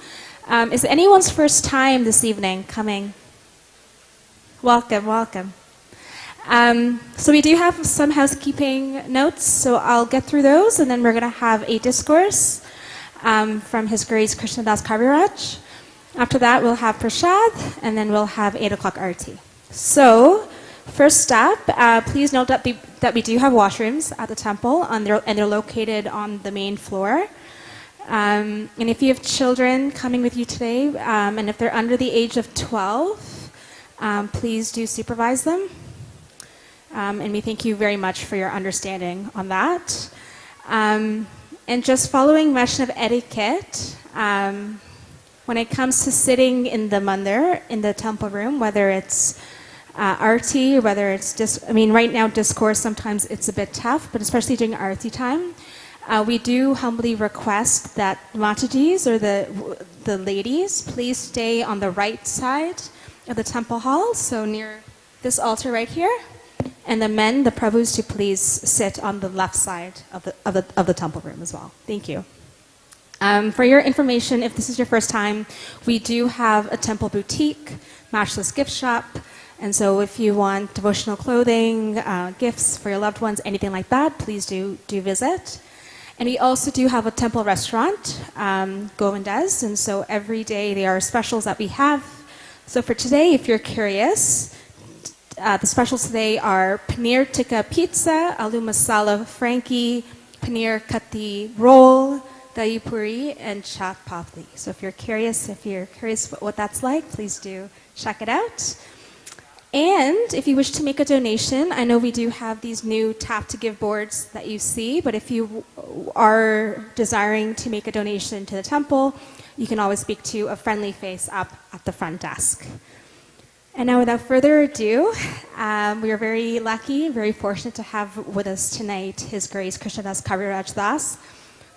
Is it anyone's first time this evening coming? Welcome, welcome. So we do have some housekeeping notes, so I'll get through those, and then we're going to have a discourse from His Grace Krishnadas Kaviraj. After that, we'll have prasad, and then we'll have 8 o'clock arati. So, first up, please note that we do have washrooms at the temple, and they're located on the main floor. And if you have children coming with you today, and if they're under the age of 12, please do supervise them. And we thank you very much for your understanding on that. And just following Vaishnav etiquette, when it comes to sitting in the mandir, in the temple room, whether it's arti or whether it's right now discourse, sometimes it's a bit tough, but especially during arti time, we do humbly request that Matajis or the ladies please stay on the right side of the temple hall, so near this altar right here, and the men, the Prabhus, to please sit on the left side of the temple room as well. Thank you. For your information, if this is your first time, we do have a temple boutique, matchless gift shop, and so if you want devotional clothing, gifts for your loved ones, anything like that, please do visit. And we also do have a temple restaurant, Govindas, and so every day there are specials that we have. So for today, if you're curious, The specials today are paneer tikka pizza, aloo masala frankie, paneer kati roll, dahi puri, and chaat papdi. So if you're curious what that's like, please do check it out. And if you wish to make a donation, I know we do have these new tap to give boards that you see, but if you are desiring to make a donation to the temple, you can always speak to a friendly face up at the front desk. And now without further ado, we are very lucky, very fortunate to have with us tonight His Grace Krishnadas Kaviraj Das.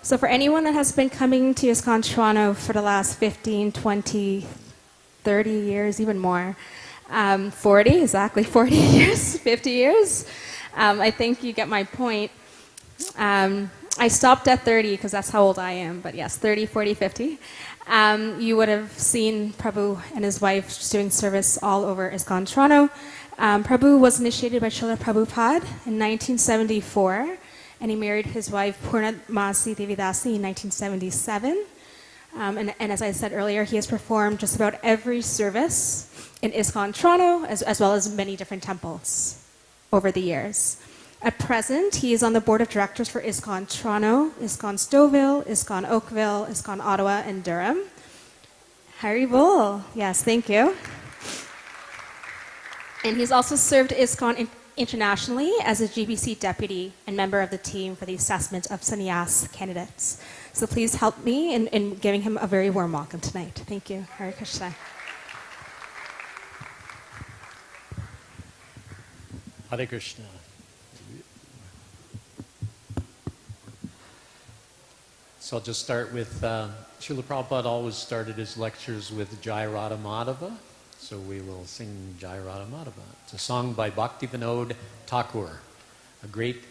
So for anyone that has been coming to ISKCON Toronto for the last 15, 20, 30 years, even more, 40 years, 50 years, I think you get my point. I stopped at 30 because that's how old I am, but yes, 30, 40, 50. You would have seen Prabhu and his wife just doing service all over ISKCON Toronto. Prabhu was initiated by Srila Prabhupada in 1974, and he married his wife Purnamasi Devidasi in 1977. And as I said earlier, he has performed just about every service in ISKCON Toronto, as well as many different temples over the years. At present, he is on the board of directors for ISKCON Toronto, ISKCON Stouffville, ISKCON Oakville, ISKCON Ottawa, and Durham. Hari Bol. Yes, thank you. And he's also served ISKCON internationally as a GBC deputy and member of the team for the assessment of sannyas candidates. So please help me in giving him a very warm welcome tonight. Thank you. Hare Krishna. Hare Krishna. So I'll just start with, Srila Prabhupada always started his lectures with Jai Radha Madhava. So we will sing Jai Radha Madhava. It's a song by Bhakti Vinod Thakur, a great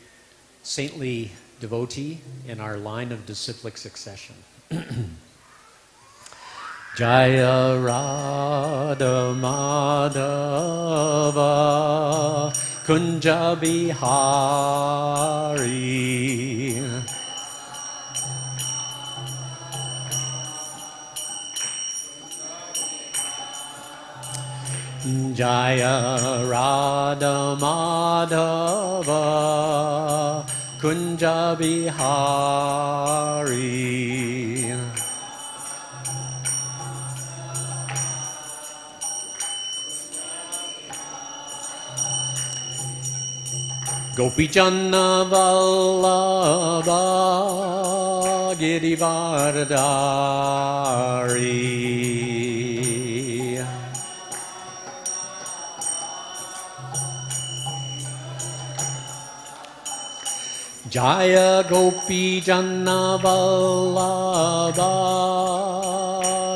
saintly devotee in our line of disciplic succession. Jaya Radha Madhava Kunja Bihari Jaya Radha Madhava Kunja Bihari Gopi Channa Vallabha Girivardhari Jaya Gopi Janna Vallabha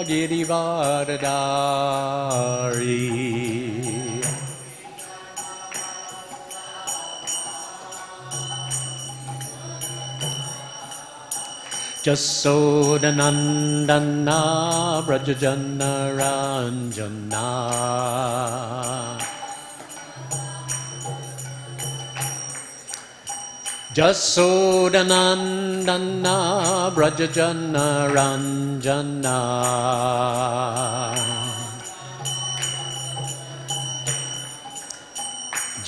Girivardhari Jasodanandana Brajajana Ranjana Jasodanandana Brajajana Ranjana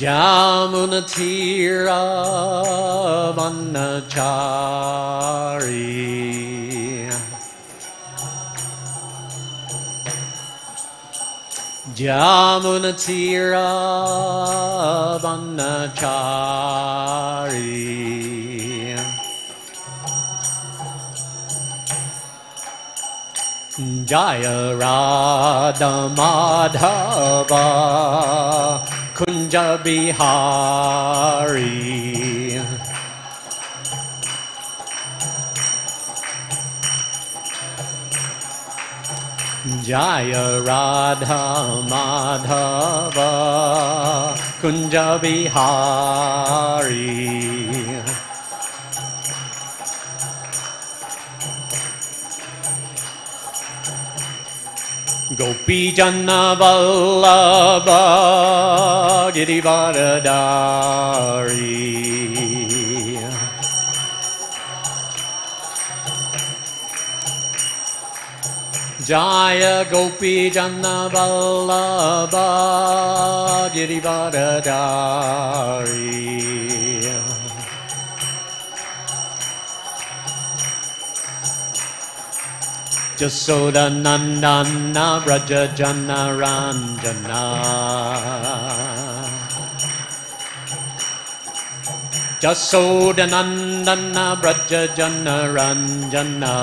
Jamunatira Vanachari Jamunatira Vanachari Jaya Radha Madhava Kunja Bihari Jaya Radha Madhava Kunja Bihari Gopi Janna Vallabha Girivardhari Jaya Gopi Janna Vallabha Girivardhari Jasoda Nandana Braja Jana Ranjana Jasoda Nandana Braja Jana Ranjana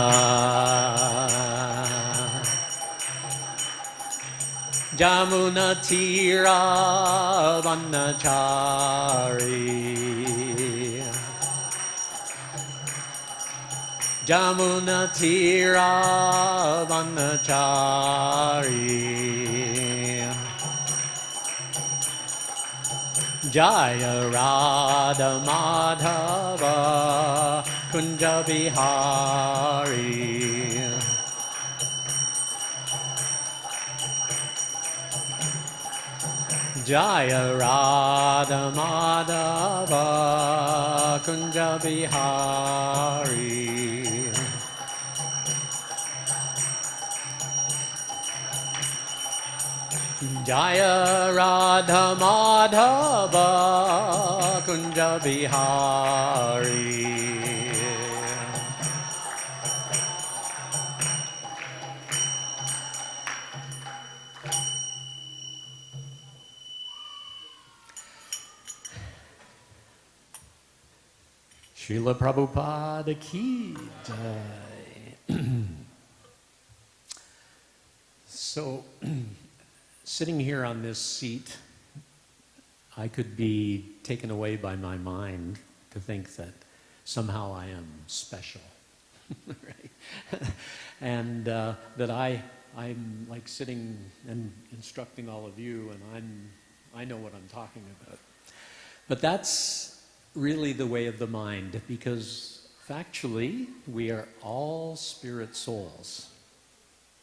Jamuna Tira Vanachari Jamuna Tira Vanachari Jaya Radha Madhava Kunja Vihari Jaya Radha Madhava Kunja Vihari Jaya Radha Madhava Kunja Vihari Srila Prabhupada ki jai. So, sitting here on this seat, I could be taken away by my mind to think that somehow I am special, right? And that I'm like sitting and instructing all of you, and I know what I'm talking about. But that's really the way of the mind, because factually we are all spirit souls.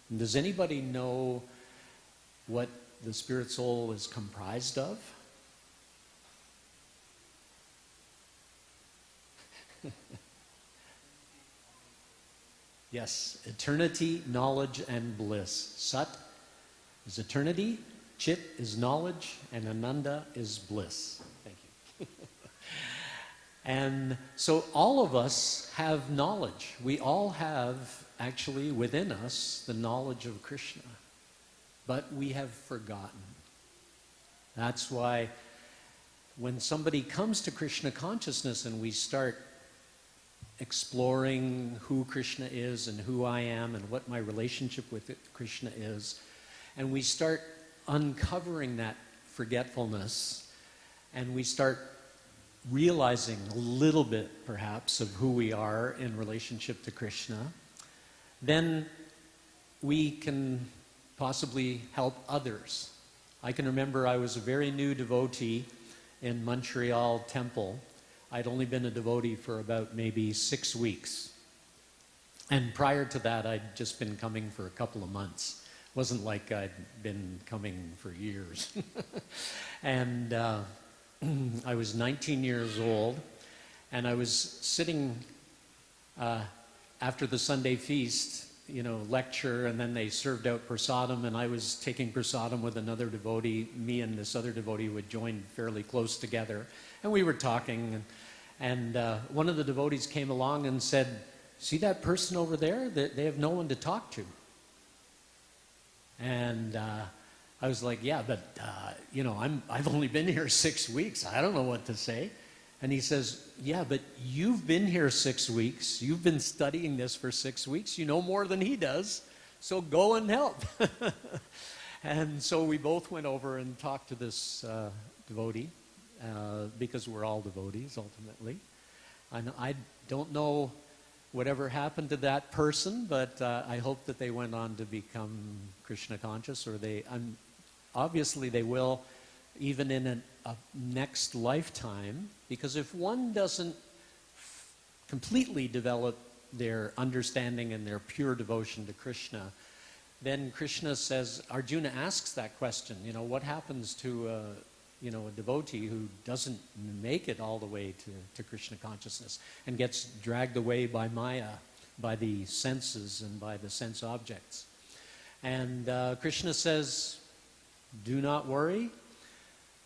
And does anybody know what the spirit soul is comprised of? Yes, eternity, knowledge, and bliss. Sat is eternity, Chit is knowledge, and Ananda is bliss. Thank you. And so all of us have knowledge. We all have actually within us the knowledge of Krishna, but we have forgotten. That's why when somebody comes to Krishna consciousness and we start exploring who Krishna is and who I am and what my relationship with Krishna is, and we start uncovering that forgetfulness, and we start realizing a little bit, perhaps, of who we are in relationship to Krishna, then we can possibly help others. I can remember I was a very new devotee in Montreal Temple. I'd only been a devotee for about maybe 6 weeks. And prior to that, I'd just been coming for a couple of months. It wasn't like I'd been coming for years. And I was 19 years old, and I was sitting after the Sunday feast, lecture, and then they served out prasadam, and I was taking prasadam with another devotee. Me and this other devotee would join fairly close together, and we were talking, and one of the devotees came along and said, "See that person over there? They have no one to talk to." And I was like, "Yeah, but I've only been here 6 weeks. I don't know what to say." And he says, "Yeah, but you've been here 6 weeks. You've been studying this for 6 weeks. You know more than he does. So go and help." And so we both went over and talked to this devotee, because we're all devotees ultimately. And I don't know whatever happened to that person, but I hope that they went on to become Krishna conscious, or obviously they will, even in a next lifetime, because if one doesn't completely develop their understanding and their pure devotion to Krishna, then Krishna says, Arjuna asks that question, what happens to a devotee who doesn't make it all the way to Krishna consciousness and gets dragged away by Maya, by the senses and by the sense objects. And Krishna says, do not worry.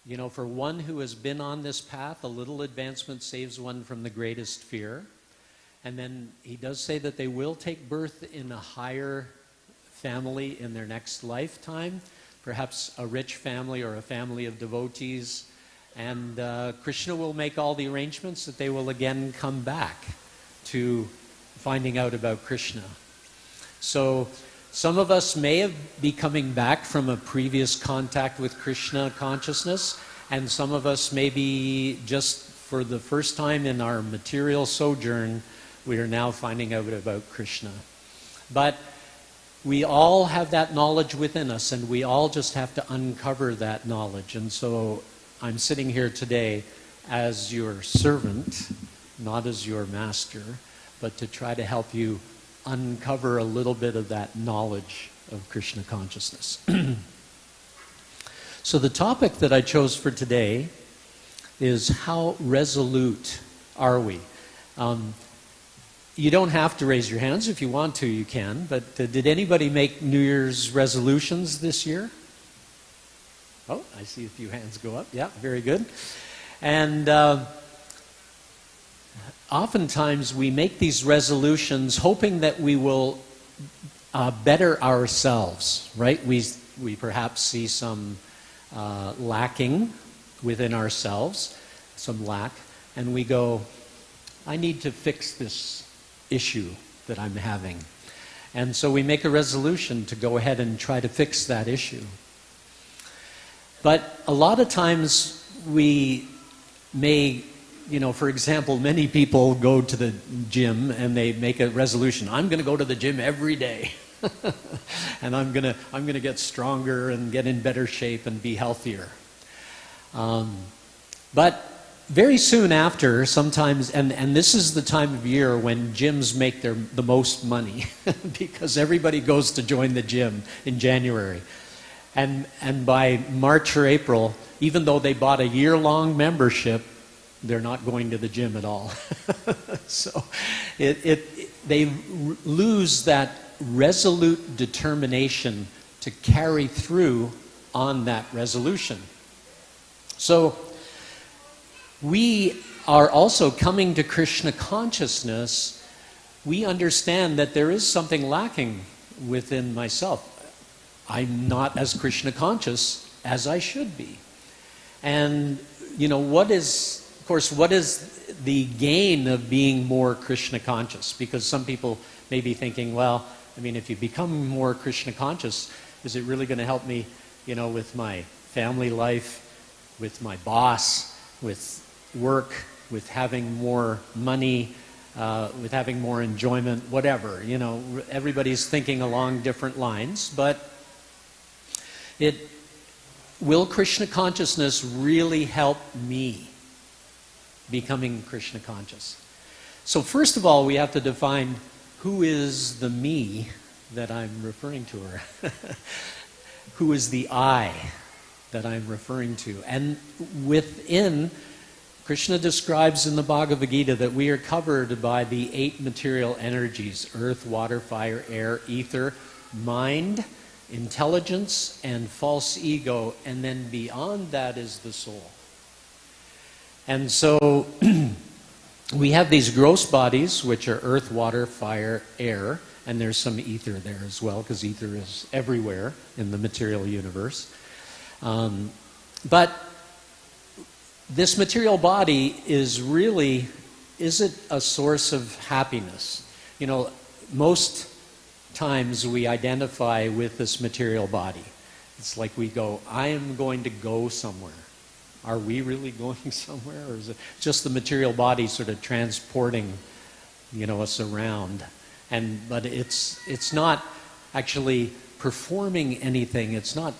You know, for one who has been on this path, a little advancement saves one from the greatest fear. And then he does say that they will take birth in a higher family in their next lifetime, perhaps a rich family or a family of devotees. And Krishna will make all the arrangements that they will again come back to finding out about Krishna. So some of us may be coming back from a previous contact with Krishna consciousness, and some of us may be just for the first time in our material sojourn, we are now finding out about Krishna. But we all have that knowledge within us, and we all just have to uncover that knowledge. And so I'm sitting here today as your servant, not as your master, but to try to help you uncover a little bit of that knowledge of Krishna consciousness. So the topic that I chose for today is how resolute are we? You don't have to raise your hands. If you want to, you can. But did anybody make New Year's resolutions this year? Oh, I see a few hands go up. Yeah, very good. And oftentimes we make these resolutions hoping that we will better ourselves, right? We perhaps see some lacking within ourselves, some lack, and we go, I need to fix this issue that I'm having. And so we make a resolution to go ahead and try to fix that issue. But a lot of times we may, you know, for example, many people go to the gym and they make a resolution. I'm going to go to the gym every day. And I'm going to get stronger and get in better shape and be healthier. But very soon after, sometimes, and this is the time of year when gyms make the most money because everybody goes to join the gym in January. And by March or April, even though they bought a year-long membership, they're not going to the gym at all. So they lose that resolute determination to carry through on that resolution. So we are also coming to Krishna consciousness. We understand that there is something lacking within myself. I'm not as Krishna conscious as I should be. And, you know, what is the gain of being more Krishna conscious? Because some people may be thinking, well, I mean, if you become more Krishna conscious, is it really going to help me, you know, with my family life, with my boss, with work, with having more money, with having more enjoyment, whatever. You know, everybody's thinking along different lines, but will Krishna consciousness really help me becoming Krishna conscious? So first of all, we have to define who is the me that I'm referring to, or who is the I that I'm referring to. And within, Krishna describes in the Bhagavad Gita that we are covered by the 8 material energies: earth, water, fire, air, ether, mind, intelligence, and false ego, and then beyond that is the soul. And so we have these gross bodies, which are earth, water, fire, air, and there's some ether there as well, because ether is everywhere in the material universe. But this material body is it a source of happiness? You know, most times we identify with this material body. It's like we go, I am going to go somewhere. Are we really going somewhere? Or is it just the material body sort of transporting, you know, us around? But it's not actually performing anything. It's not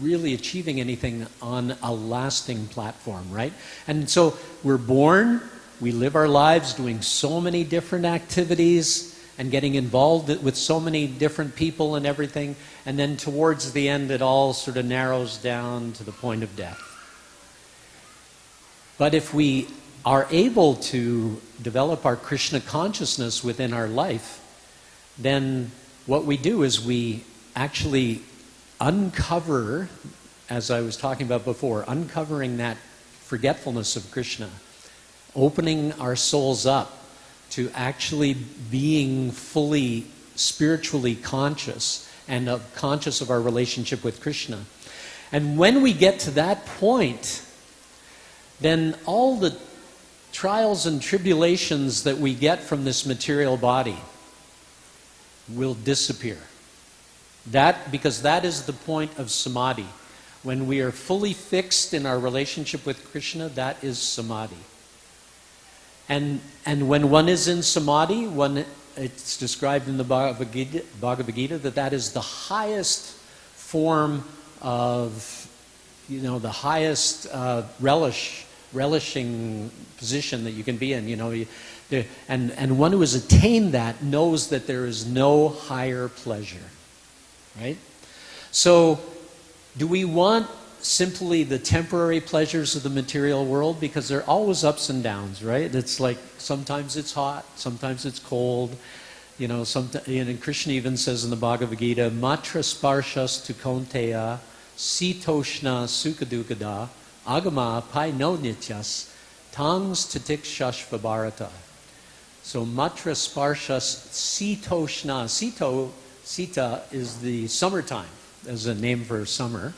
really achieving anything on a lasting platform, right? And so we're born, we live our lives doing so many different activities and getting involved with so many different people and everything, and then towards the end it all sort of narrows down to the point of death. But if we are able to develop our Krishna consciousness within our life, then what we do is we actually uncover, as I was talking about before, uncovering that forgetfulness of Krishna, opening our souls up to actually being fully spiritually conscious and conscious of our relationship with Krishna. And when we get to that point, then all the trials and tribulations that we get from this material body will disappear. Because that is the point of samadhi. When we are fully fixed in our relationship with Krishna, that is samadhi. And when one is in samadhi, it's described in the Bhagavad Gita that is the highest form of, the highest relishing position that you can be in. And one who has attained that knows that there is no higher pleasure. Right? So, do we want simply the temporary pleasures of the material world? Because there are always ups and downs, right? It's like sometimes it's hot, sometimes it's cold. And Krishna even says in the Bhagavad Gita, Matra sparshas tu konteya, sitoshna sukadukada, agama pai no nityas, tangs tatik shashvabharata. So matra sparshas sitoshna, Sita is the summertime, as a name for summer.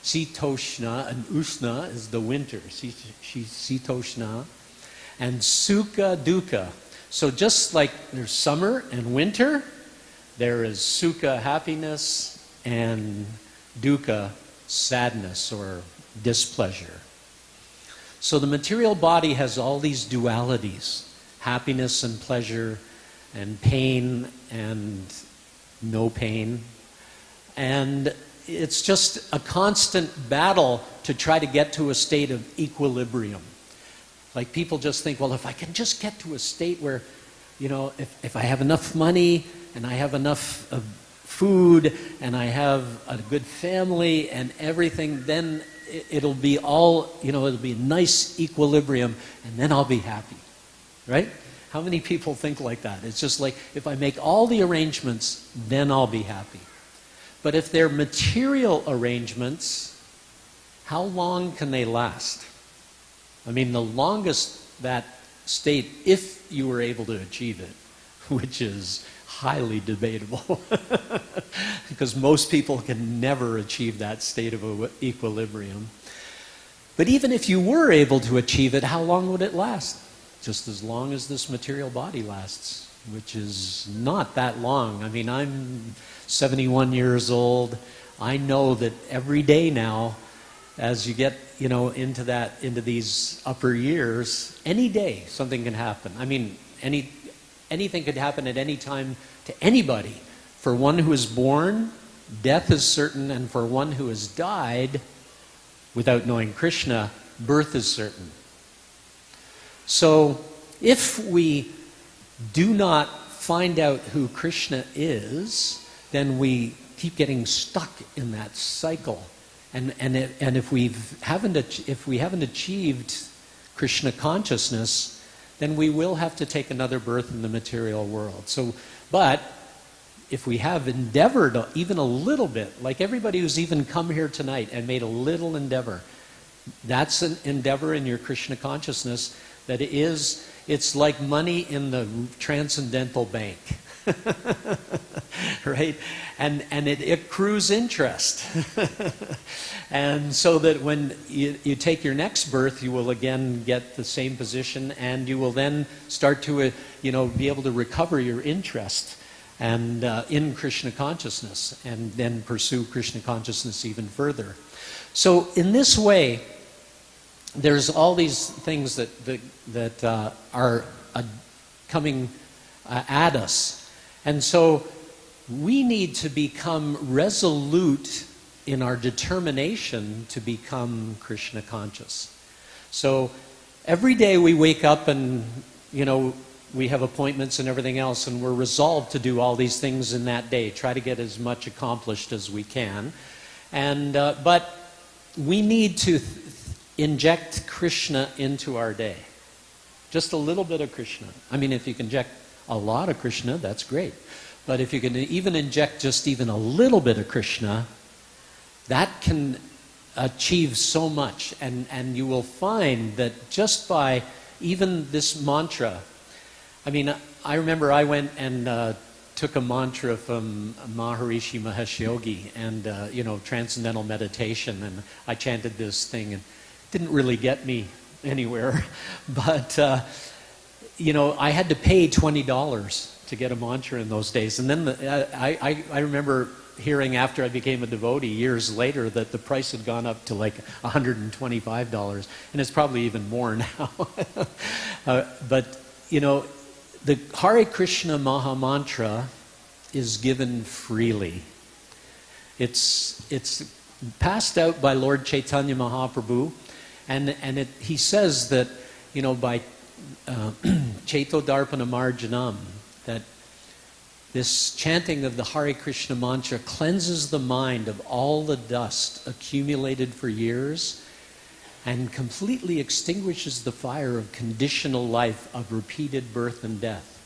Sitoshna and Ushna is the winter. Sitoshna. And Sukha Dukkha. So just like there's summer and winter, there is Sukha, happiness, and Dukkha, sadness or displeasure. So the material body has all these dualities, happiness and pleasure, and pain and no pain. And it's just a constant battle to try to get to a state of equilibrium. Like people just think, well, if I can just get to a state where, if I have enough money and I have enough food and I have a good family and everything, then it'll be it'll be a nice equilibrium and then I'll be happy. Right? How many people think like that? It's just like, if I make all the arrangements, then I'll be happy. But if they're material arrangements, how long can they last? I mean, the longest that state, if you were able to achieve it, which is highly debatable, because most people can never achieve that state of equilibrium. But even if you were able to achieve it, how long would it last? Just as long as this material body lasts, which is not that long. I mean, I'm 71 years old. I know that every day now, as you get, into these upper years, any day something can happen. I mean, anything could happen at any time to anybody. For one who is born, death is certain, and for one who has died without knowing Krishna, birth is certain. So, if we do not find out who Krishna is, then we keep getting stuck in that cycle. And if we haven't achieved Krishna consciousness, then we will have to take another birth in the material world. But if we have endeavored even a little bit, like everybody who's even come here tonight and made a little endeavor, that's an endeavor in your Krishna consciousness. It's like money in the transcendental bank, right? And it accrues interest. And so that when you take your next birth, you will again get the same position, and you will then start to, be able to recover your interest and in Krishna consciousness, and then pursue Krishna consciousness even further. So in this way, there's all these things that are coming at us. And so we need to become resolute in our determination to become Krishna conscious. So every day we wake up and, we have appointments and everything else, and we're resolved to do all these things in that day, try to get as much accomplished as we can. And but we need to inject Krishna into our day. Just a little bit of Krishna. I mean, if you can inject a lot of Krishna, that's great. But if you can even inject just even a little bit of Krishna, that can achieve so much. And you will find that just by even this mantra, I mean, I remember I went and took a mantra from Maharishi Mahesh Yogi and, transcendental meditation, and I chanted this thing, and it didn't really get me anywhere. But, I had to pay $20 to get a mantra in those days. And then I remember hearing after I became a devotee years later that the price had gone up to like $125, and it's probably even more now. But, the Hare Krishna Maha Mantra is given freely. It's passed out by Lord Chaitanya Mahaprabhu, and he says that, by Chaito Darpana Marjanam, that this chanting of the Hare Krishna mantra cleanses the mind of all the dust accumulated for years and completely extinguishes the fire of conditional life of repeated birth and death.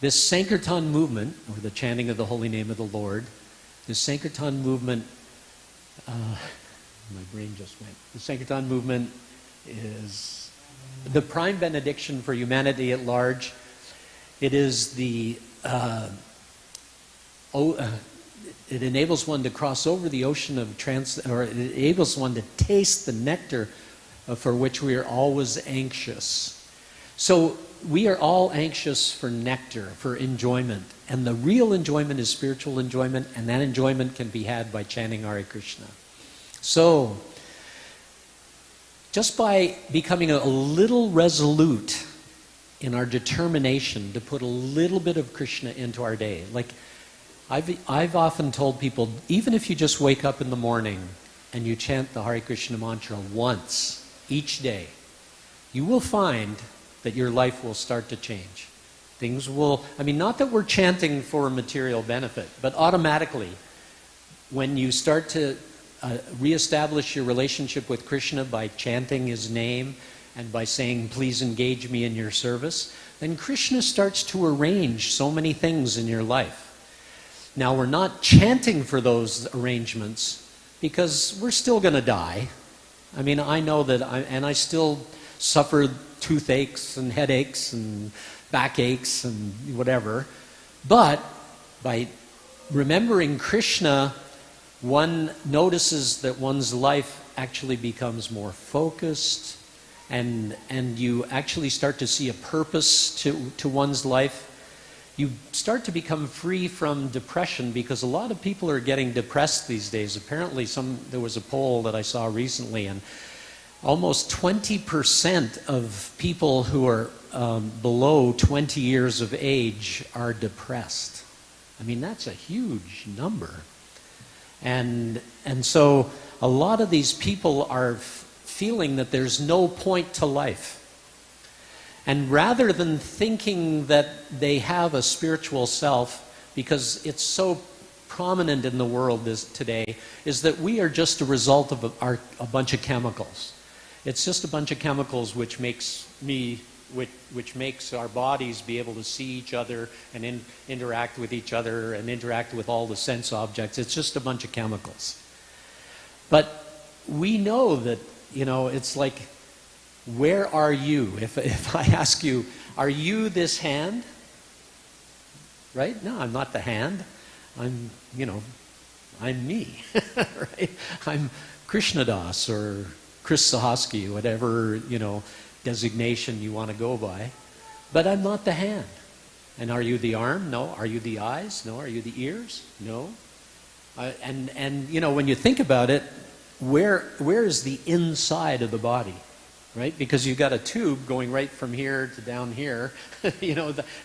This Sankirtan movement, or the chanting of the holy name of the Lord, this Sankirtan movement, my brain just went. The Sankirtan movement is the prime benediction for humanity at large. It is it enables one to cross over the ocean of it enables one to taste the nectar for which we are always anxious. So we are all anxious for nectar, for enjoyment. And the real enjoyment is spiritual enjoyment, and that enjoyment can be had by chanting Hare Krishna. So, just by becoming a little resolute in our determination to put a little bit of Krishna into our day. Like, I've often told people, even if you just wake up in the morning and you chant the Hare Krishna mantra once each day, you will find that your life will start to change. Things will, not that we're chanting for material benefit, but automatically, when you start to reestablish your relationship with Krishna by chanting his name and by saying, please engage me in your service, then Krishna starts to arrange so many things in your life. Now, we're not chanting for those arrangements because we're still going to die. I know that, I still suffer toothaches and headaches and backaches and whatever. But by remembering Krishna, one notices that one's life actually becomes more focused, and you actually start to see a purpose to one's life. You start to become free from depression, because a lot of people are getting depressed these days. Apparently there was a poll that I saw recently, and almost 20% of people who are below 20 years of age are depressed. That's a huge number. And so a lot of these people are feeling that there's no point to life. And rather than thinking that they have a spiritual self, because it's so prominent in the world today, is that we are just a result of a bunch of chemicals. It's just a bunch of chemicals which makes our bodies be able to see each other and interact with each other and interact with all the sense objects. It's just a bunch of chemicals. But we know that, it's like, where are you? If I ask you, are you this hand? Right? No, I'm not the hand. I'm me. Right? I'm Krishnadas or Chris Sahasky, whatever, designation you want to go by. But I'm not the hand. And are you the arm? No. Are you the eyes? No. Are you the ears? No. And when you think about it, where is the inside of the body? Right? Because you've got a tube going right from here to down here.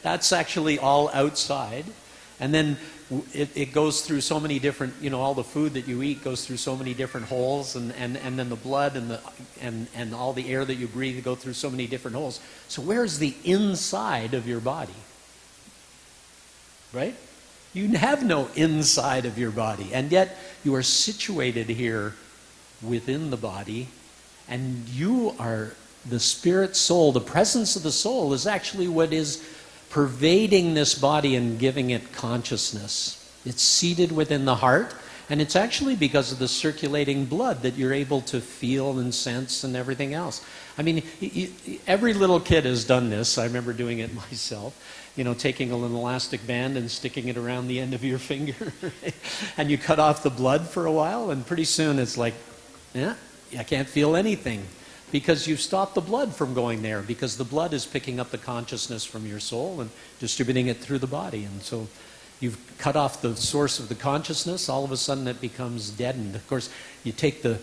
That's actually all outside. And then it goes through so many different, all the food that you eat goes through so many different holes, and then the blood and all the air that you breathe go through so many different holes. So where's the inside of your body? Right? You have no inside of your body, and yet you are situated here within the body, and you are the spirit soul. The presence of the soul is actually what is pervading this body and giving it consciousness. It's seated within the heart, and it's actually because of the circulating blood that you're able to feel and sense and everything else. I mean, every little kid has done this. I remember doing it myself. Taking an elastic band and sticking it around the end of your finger. And you cut off the blood for a while, and pretty soon it's like, yeah, I can't feel anything. Because you've stopped the blood from going there, because the blood is picking up the consciousness from your soul and distributing it through the body. And so you've cut off the source of the consciousness, all of a sudden it becomes deadened. Of course, you take the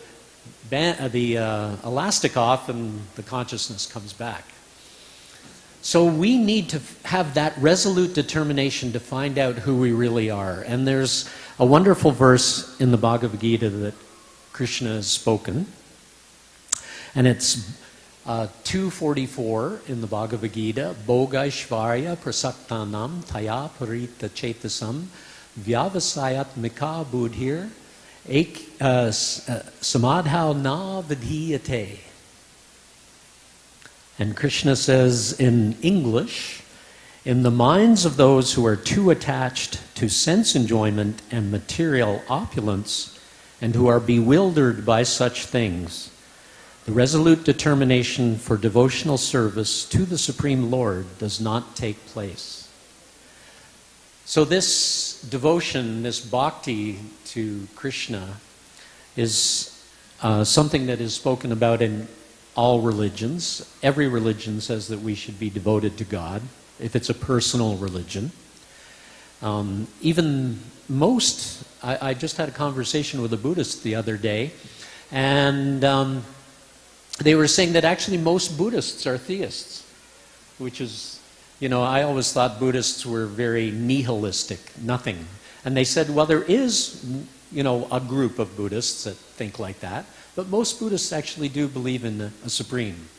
elastic off and the consciousness comes back. So we need to have that resolute determination to find out who we really are. And there's a wonderful verse in the Bhagavad Gita that Krishna has spoken. And it's 244 in the Bhagavad Gita. Bhogaishvarya prasaktanam taya parita chetasam vyavasayat mika buddhir samadhau na vidhiyate. And Krishna says in English, in the minds of those who are too attached to sense enjoyment and material opulence, and who are bewildered by such things, the resolute determination for devotional service to the Supreme Lord does not take place. So this devotion, this bhakti to Krishna, is something that is spoken about in all religions. Every religion says that we should be devoted to God, if it's a personal religion. Even most, I just had a conversation with a Buddhist the other day, and they were saying that actually most Buddhists are theists, which is, I always thought Buddhists were very nihilistic, nothing. And they said, well, there is, a group of Buddhists that think like that, but most Buddhists actually do believe in a supreme.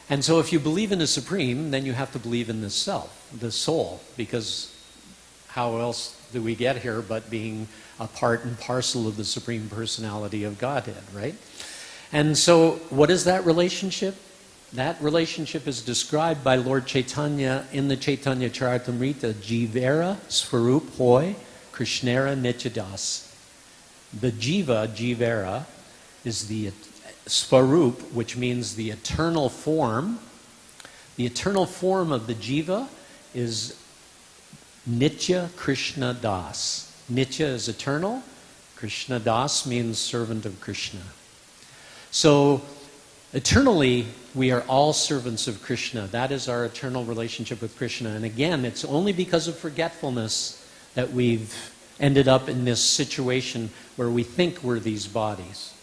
And so if you believe in a supreme, then you have to believe in the self, the soul, because how else do we get here but being a part and parcel of the Supreme Personality of Godhead, right? And so what is that relationship? That relationship is described by Lord Chaitanya in the Chaitanya Charitamrita, Jivera Svarup Hoy Krishnera Nityadas. The Jivera, is the Svarup, which means the eternal form. The eternal form of the Jiva is Nitya Krishna Das. Nitya is eternal. Krishna Das means servant of Krishna. So, eternally, we are all servants of Krishna. That is our eternal relationship with Krishna. And again, it's only because of forgetfulness that we've ended up in this situation where we think we're these bodies.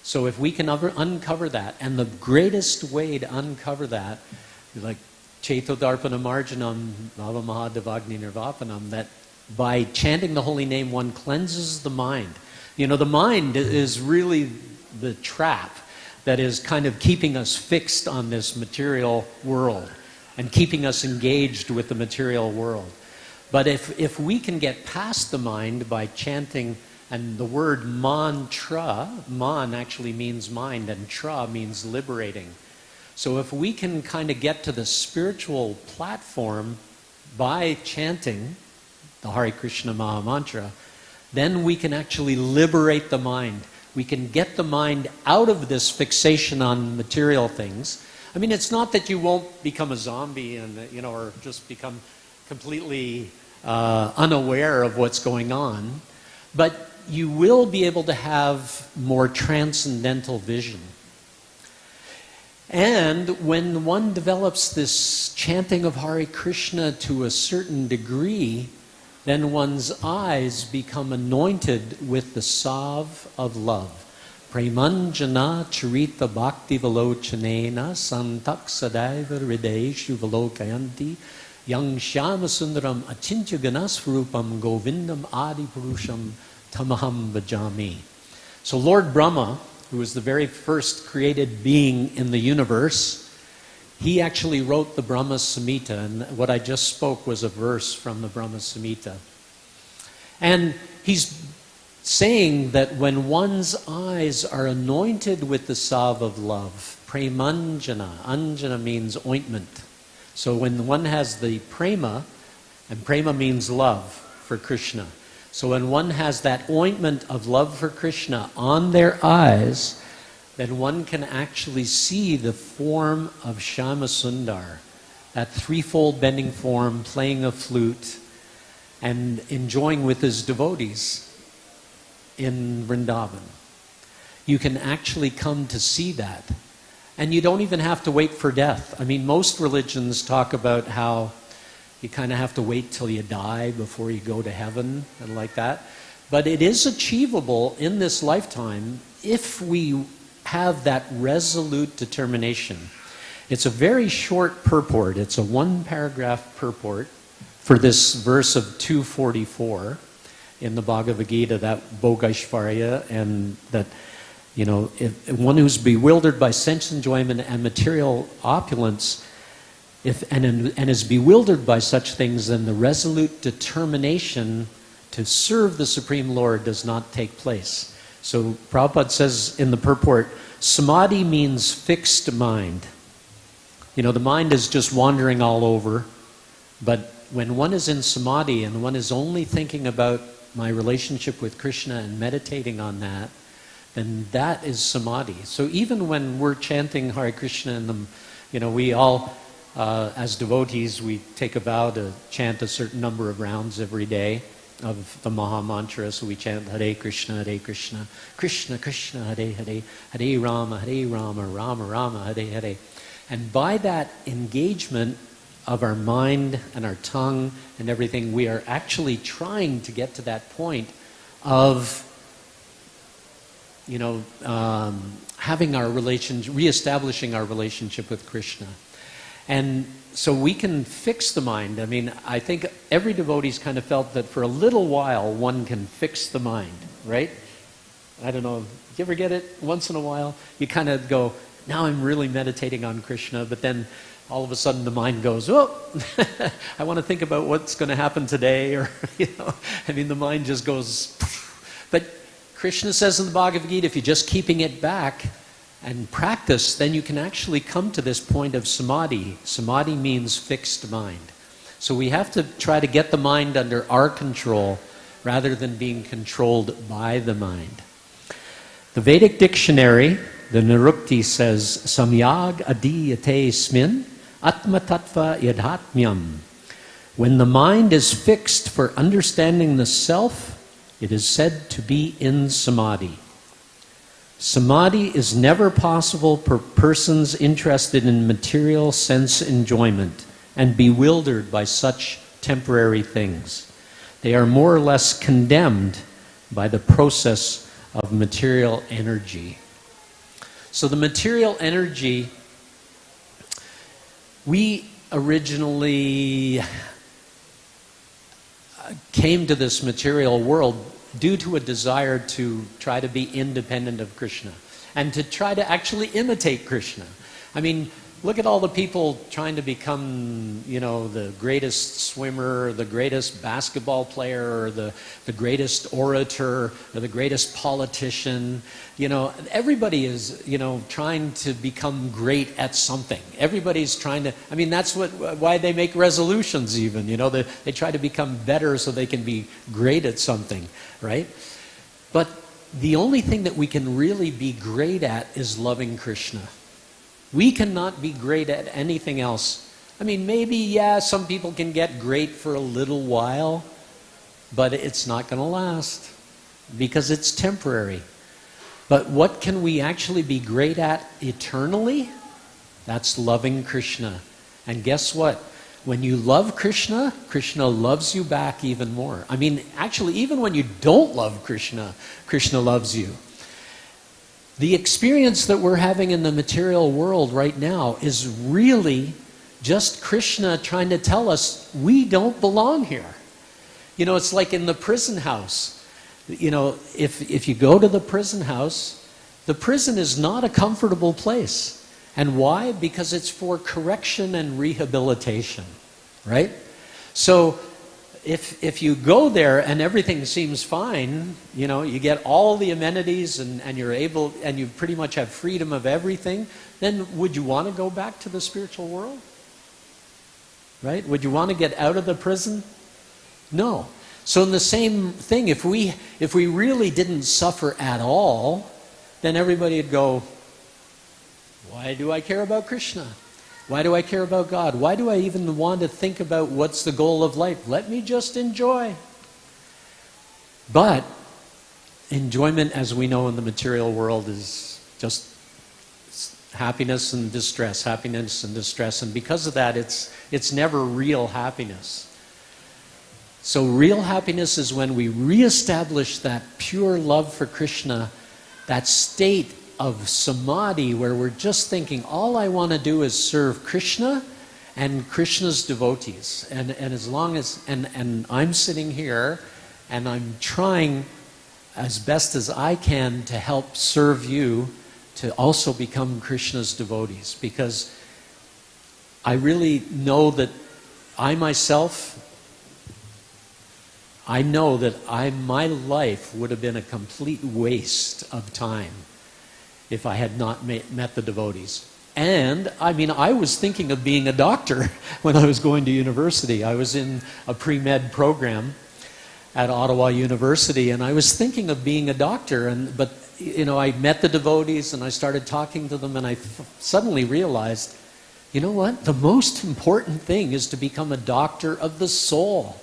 So if we can uncover that, and the greatest way to uncover that, like Chaito Darpana Marjanam, Bhava Mahadevagni Nirvapanam, that by chanting the holy name one cleanses the mind. The mind is really the trap that is kind of keeping us fixed on this material world and keeping us engaged with the material world. But if we can get past the mind by chanting, and the word mantra, man actually means mind, and tra means liberating. So if we can kind of get to the spiritual platform by chanting the Hare Krishna Maha Mantra, then we can actually liberate the mind. We can get the mind out of this fixation on material things. I mean, it's not that you won't become a zombie and, or just become completely unaware of what's going on, but you will be able to have more transcendental vision. And when one develops this chanting of Hare Krishna to a certain degree, then one's eyes become anointed with the salve of love. Premanjana charita bhakti velochanena santak sadaiva hrideshu velokayanti yang shama sundaram achintya ganasvarupam govindam adi purusham tamaham bhajami. So Lord Brahma, who was the very first created being in the universe, he actually wrote the Brahma Samhita, and what I just spoke was a verse from the Brahma Samhita. And he's saying that when one's eyes are anointed with the salve of love, premanjana, anjana means ointment. So when one has the prema, and prema means love for Krishna. So when one has that ointment of love for Krishna on their eyes, then one can actually see the form of Shyama Sundar, that threefold bending form, playing a flute and enjoying with his devotees in Vrindavan. You can actually come to see that. And you don't even have to wait for death. I mean, most religions talk about how you kind of have to wait till you die before you go to heaven and like that. But it is achievable in this lifetime if we have that resolute determination. It's a very short purport. It's a one-paragraph purport for this verse of 244 in the Bhagavad Gita, that Bhogaishvarya, and that, you know, if one who's bewildered by sense enjoyment and material opulence, and is bewildered by such things, then the resolute determination to serve the Supreme Lord does not take place. So Prabhupada says in the purport, samadhi means fixed mind. You know, the mind is just wandering all over, but when one is in samadhi and one is only thinking about my relationship with Krishna and meditating on that, then that is samadhi. So even when we're chanting Hare Krishna, and you know, we all, as devotees, we take a vow to chant a certain number of rounds every day of the Maha Mantra. So we chant Hare Krishna, Krishna Krishna, Hare Hare, Hare Rama, Rama Rama, Hare Hare. And by that engagement of our mind and our tongue and everything, we are actually trying to get to that point of, you know, having our relationship, reestablishing our relationship with Krishna. And so we can fix the mind. I mean, I think every devotee's kind of felt that for a little while one can fix the mind, right? I don't know, you ever get it once in a while? You kind of go, now I'm really meditating on Krishna, but then all of a sudden the mind goes, oh, I want to think about what's going to happen today, or, you know, I mean, the mind just goes, but Krishna says in the Bhagavad Gita, if you're just keeping it back and practice, then you can actually come to this point of samadhi. Samadhi means fixed mind. So we have to try to get the mind under our control rather than being controlled by the mind. The Vedic dictionary, the Nirukti, says, Samyag adiyate smin atma tattva yadhatmyam. When the mind is fixed for understanding the self, it is said to be in samadhi. Samadhi is never possible for persons interested in material sense enjoyment and bewildered by such temporary things. They are more or less condemned by the process of material energy. So the material energy, we originally came to this material world due to a desire to try to be independent of Krishna and to try to actually imitate Krishna. I mean, look at all the people trying to become, you know, the greatest swimmer, or the greatest basketball player, or the greatest orator, or the greatest politician. You know, everybody is, you know, trying to become great at something. Everybody's trying to, I mean, that's why they make resolutions even, you know, they try to become better so they can be great at something, right? But the only thing that we can really be great at is loving Krishna. We cannot be great at anything else. I mean, maybe, yeah, some people can get great for a little while, but it's not going to last because it's temporary. But what can we actually be great at eternally? That's loving Krishna. And guess what? When you love Krishna, Krishna loves you back even more. I mean, actually, even when you don't love Krishna, Krishna loves you. The experience that we're having in the material world right now is really just Krishna trying to tell us we don't belong here. You know, it's like in the prison house. You know, if you go to the prison house, the prison is not a comfortable place. And why? Because it's for correction and rehabilitation, right? So if you go there and everything seems fine, you know, you get all the amenities and you're able, and you pretty much have freedom of everything, then would you want to go back to the spiritual world? right? Would you want to get out of the prison? No. So in the same thing, if we really didn't suffer at all, then everybody would go, why do I care about Krishna? Why do I care about God? Why do I even want to think about what's the goal of life? Let me just enjoy. But enjoyment, as we know in the material world, is just happiness and distress, happiness and distress. And because of that, it's never real happiness. So real happiness is when we reestablish that pure love for Krishna, that state of samadhi where we're just thinking, all I want to do is serve Krishna and Krishna's devotees. And as long as, and I'm sitting here and I'm trying as best as I can to help serve you to also become Krishna's devotees, because I really know that I myself, I know that my life would have been a complete waste of time if I had not met the devotees. And, I mean, I was thinking of being a doctor when I was going to university. I was in a pre-med program at Ottawa University, and I was thinking of being a doctor. But, you know, I met the devotees, and I started talking to them, and I suddenly realized, you know what? The most important thing is to become a doctor of the soul,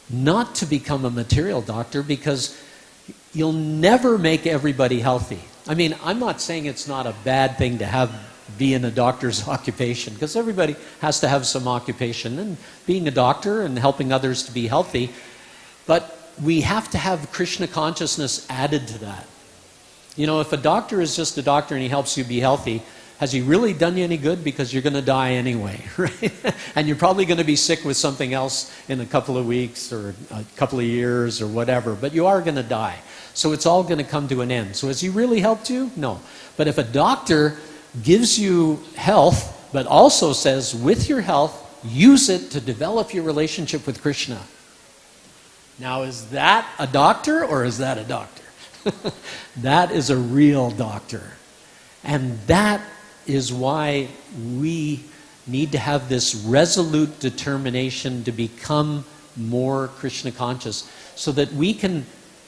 not to become a material doctor, because you'll never make everybody healthy. I mean, I'm not saying it's not a bad thing to be in a doctor's occupation, because everybody has to have some occupation, and being a doctor and helping others to be healthy. But we have to have Krishna consciousness added to that. You know, if a doctor is just a doctor and he helps you be healthy, has he really done you any good? Because you're going to die anyway, right? And you're probably going to be sick with something else in a couple of weeks or a couple of years or whatever, but you are going to die. So it's all going to come to an end. So has he really helped you? No. But if a doctor gives you health, but also says, with your health, use it to develop your relationship with Krishna. Now, is that a doctor or is that a doctor? That is a real doctor. And that is why we need to have this resolute determination to become more Krishna conscious, so that we can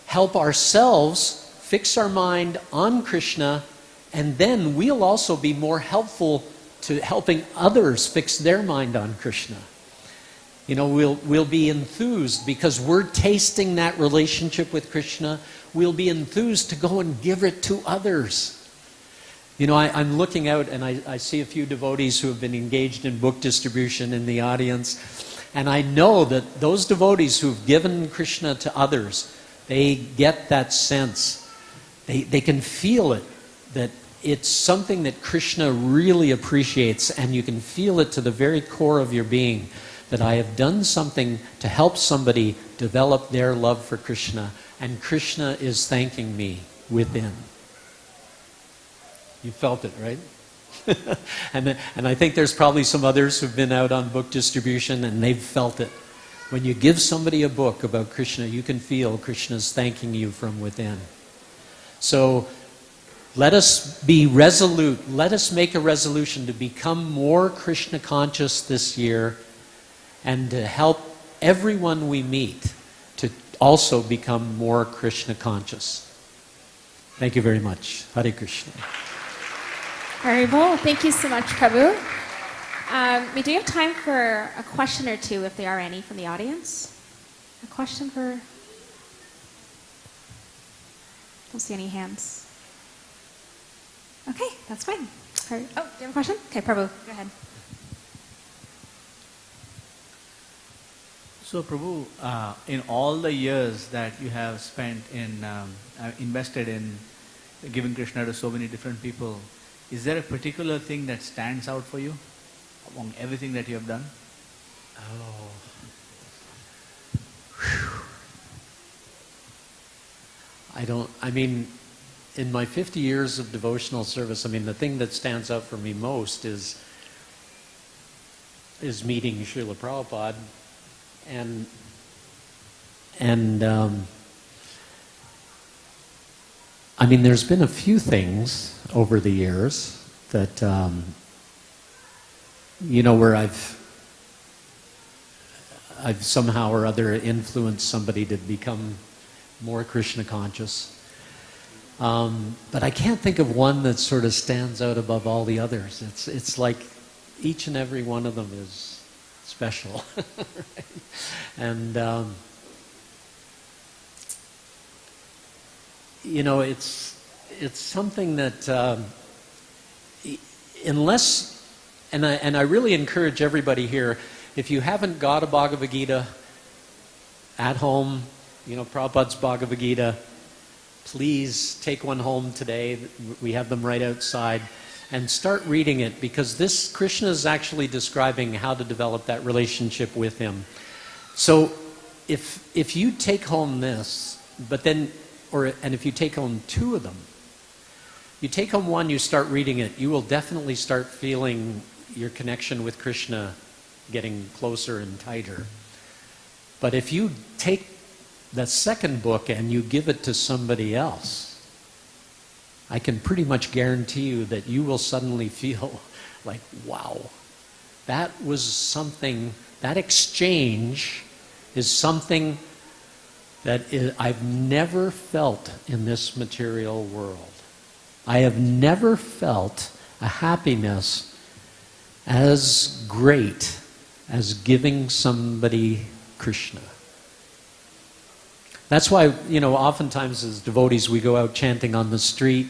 help ourselves fix our mind on Krishna, and then we'll also be more helpful to helping others fix their mind on Krishna. You know, we'll be enthused because we're tasting that relationship with Krishna. We'll be enthused to go and give it to others. You know, I'm looking out and I see a few devotees who have been engaged in book distribution in the audience. And I know that those devotees who've given Krishna to others, they get that sense. They can feel it, that it's something that Krishna really appreciates, and you can feel it to the very core of your being, that I have done something to help somebody develop their love for Krishna, and Krishna is thanking me within. You felt it, right? and I think there's probably some others who've been out on book distribution and they've felt it. When you give somebody a book about Krishna, you can feel Krishna's thanking you from within. So let us be resolute. Let us make a resolution to become more Krishna conscious this year, and to help everyone we meet to also become more Krishna conscious. Thank you very much. Hare Krishna. Haribol, thank you so much, Prabhu. We do have time for a question or two, if there are any from the audience. A question for... Don't see any hands. Okay, that's fine. Oh, do you have a question? Okay, Prabhu, go ahead. So Prabhu, in all the years that you have spent in, invested in giving Krishna to so many different people, is there a particular thing that stands out for you among everything that you have done? Oh. I mean, in my 50 years of devotional service, I mean, the thing that stands out for me most is meeting Srila Prabhupada. And I mean, there's been a few things over the years that, you know, where I've I've somehow or other influenced somebody to become more Krishna conscious. But I can't think of one that sort of stands out above all the others. It's like each and every one of them is special. Right? And you know, it's something that unless, and I really encourage everybody here, if you haven't got a Bhagavad Gita at home, you know, Prabhupada's Bhagavad Gita, please take one home today. We have them right outside. And start reading it, because this, Krishna is actually describing how to develop that relationship with him. So if you take home this, but then, and if you take home two of them, you take home one, you start reading it, you will definitely start feeling your connection with Krishna getting closer and tighter. But if you take that second book and you give it to somebody else, I can pretty much guarantee you that you will suddenly feel like, wow, that was something, that exchange is something that I've never felt in this material world. I have never felt a happiness as great as giving somebody Krishna. That's why, you know, oftentimes as devotees we go out chanting on the street,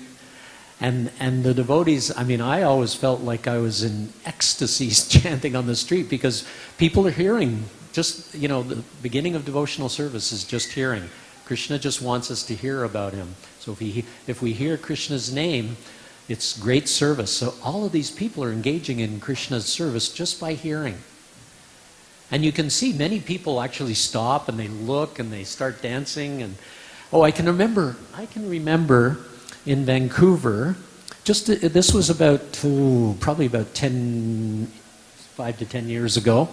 and the devotees, I mean, I always felt like I was in ecstasies chanting on the street, because people are hearing, just, you know, the beginning of devotional service is just hearing. Krishna just wants us to hear about him. So if we hear Krishna's name, it's great service. So all of these people are engaging in Krishna's service just by hearing. And you can see many people actually stop and they look and they start dancing. And I can remember in Vancouver, this was about probably about 5 to 10 years ago.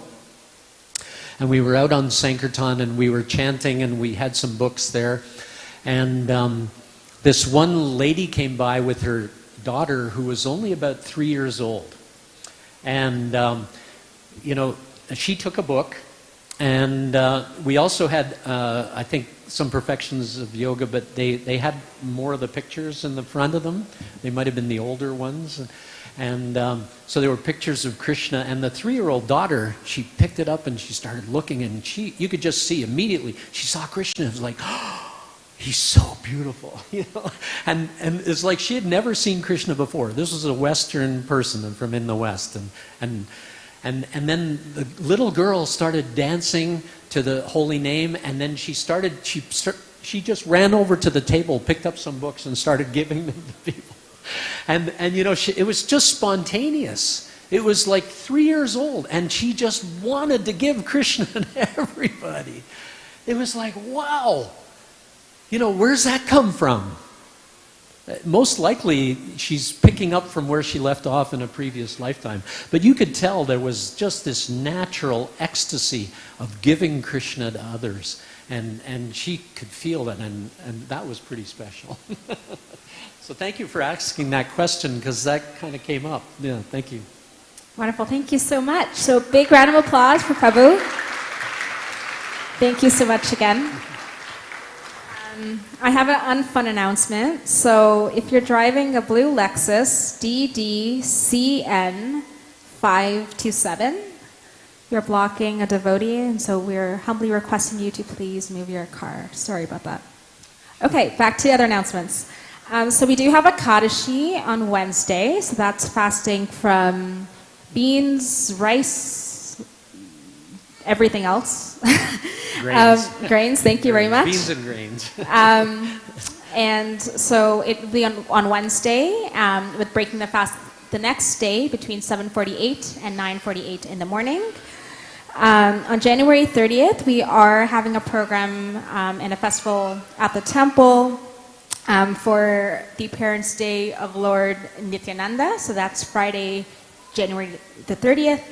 And we were out on Sankirtan and we were chanting and we had some books there. And this one lady came by with her daughter who was only about 3 years old. And, you know, she took a book, and we also had, I think, some perfections of yoga, but they had more of the pictures in the front of them. They might have been the older ones. And so there were pictures of Krishna, and the 3-year-old daughter, she picked it up and she started looking, and you could just see immediately, she saw Krishna. It was like, oh, he's so beautiful, you know. And it's like she had never seen Krishna before. This was a Western person from in the West, and then the little girl started dancing to the holy name, and then she just ran over to the table, picked up some books, and started giving them to people. And you know, it was just spontaneous. It was like 3 years old, and she just wanted to give Krishna to everybody. It was like, wow, you know, where's that come from? Most likely, she's picking up from where she left off in a previous lifetime. But you could tell there was just this natural ecstasy of giving Krishna to others. And she could feel that, and that was pretty special. So thank you for asking that question, because that kind of came up. Yeah, thank you. Wonderful. Thank you so much. So big round of applause for Prabhu. Thank you so much again. I have an unfun announcement. So if you're driving a blue Lexus DDCN 527, you're blocking a devotee, and so we're humbly requesting you to please move your car. Sorry about that. Okay, back to the other announcements. So we do have a Kadashi on Wednesday, so that's fasting from beans, rice, everything else. Grains. Grains, thank you very much. Beans and grains. And so it will be on Wednesday, with breaking the fast the next day between 7:48 and 9:48 in the morning. On January 30th, we are having a program and a festival at the temple for the Parents' Day of Lord Nityananda. So that's Friday, January the 30th.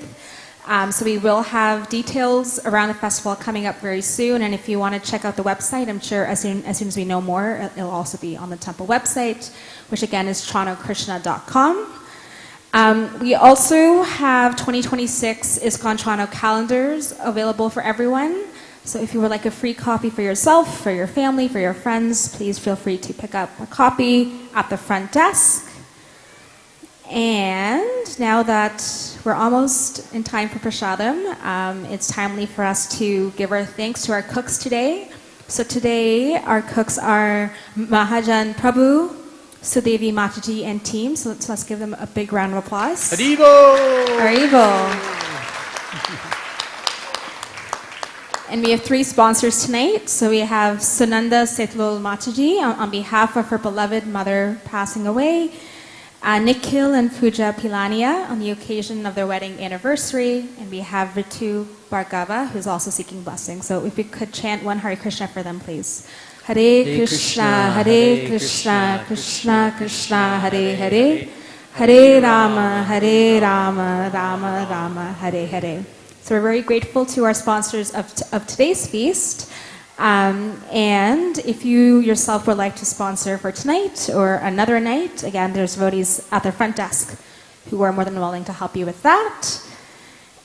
So we will have details around the festival coming up very soon, and if you want to check out the website, I'm sure as soon as we know more, it'll also be on the temple website, which again is chanokrishna.com. We also have 2026 ISKCON Toronto calendars available for everyone. So if you would like a free copy for yourself, for your family, for your friends, please feel free to pick up a copy at the front desk. And now that we're almost in time for Prashadam, it's timely for us to give our thanks to our cooks today. So today our cooks are Mahajan Prabhu, Sudevi Mataji and team. So let's give them a big round of applause. Haribo! And we have 3 sponsors tonight. So we have Sunanda Setlul Mataji on behalf of her beloved mother passing away. Nikhil and Pooja Pilania on the occasion of their wedding anniversary. And we have Ritu Bhargava, who's also seeking blessing. So if we could chant one Hare Krishna for them, please. Hare Krishna, Hare Krishna, Krishna Krishna, Hare Hare. Hare Rama, Rama Rama, Hare Hare. So we're very grateful to our sponsors of today's feast. And if you yourself would like to sponsor for tonight or another night, again, there's devotees at the front desk who are more than willing to help you with that.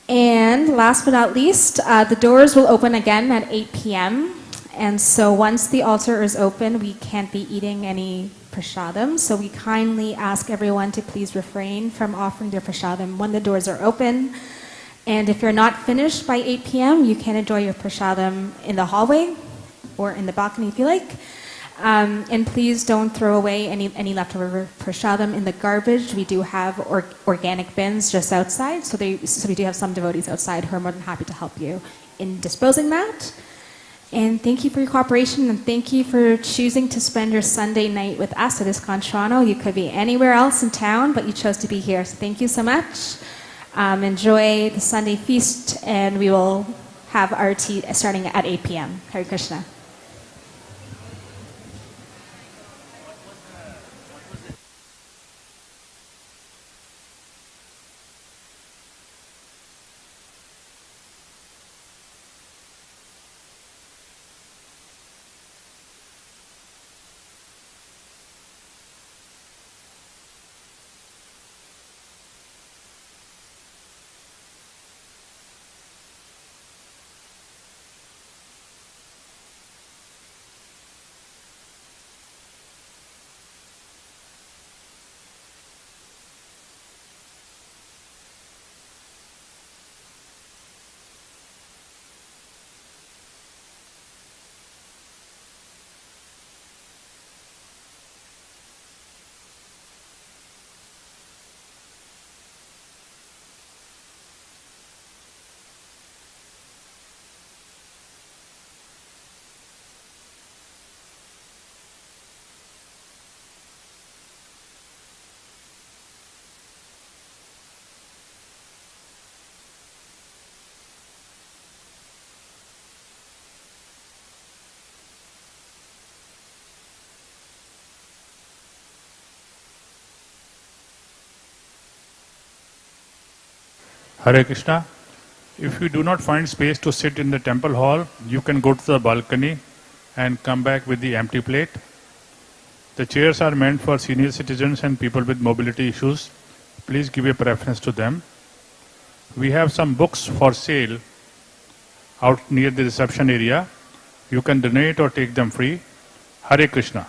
And last but not least, the doors will open again at 8 p.m. And so once the altar is open, we can't be eating any prasadam. So we kindly ask everyone to please refrain from offering their prasadam when the doors are open. And if you're not finished by 8 p.m., you can enjoy your prasadam in the hallway or in the balcony if you like. And please don't throw away any leftover prasadam in the garbage. We do have organic bins just outside, so we do have some devotees outside who are more than happy to help you in disposing that. And thank you for your cooperation, and thank you for choosing to spend your Sunday night with us at ISKCON Toronto. You could be anywhere else in town, but you chose to be here, so thank you so much. Enjoy the Sunday feast, and we will have our tea starting at 8 p.m. Hare Krishna. Hare Krishna. If you do not find space to sit in the temple hall, you can go to the balcony and come back with the empty plate. The chairs are meant for senior citizens and people with mobility issues. Please give a preference to them. We have some books for sale out near the reception area. You can donate or take them free. Hare Krishna.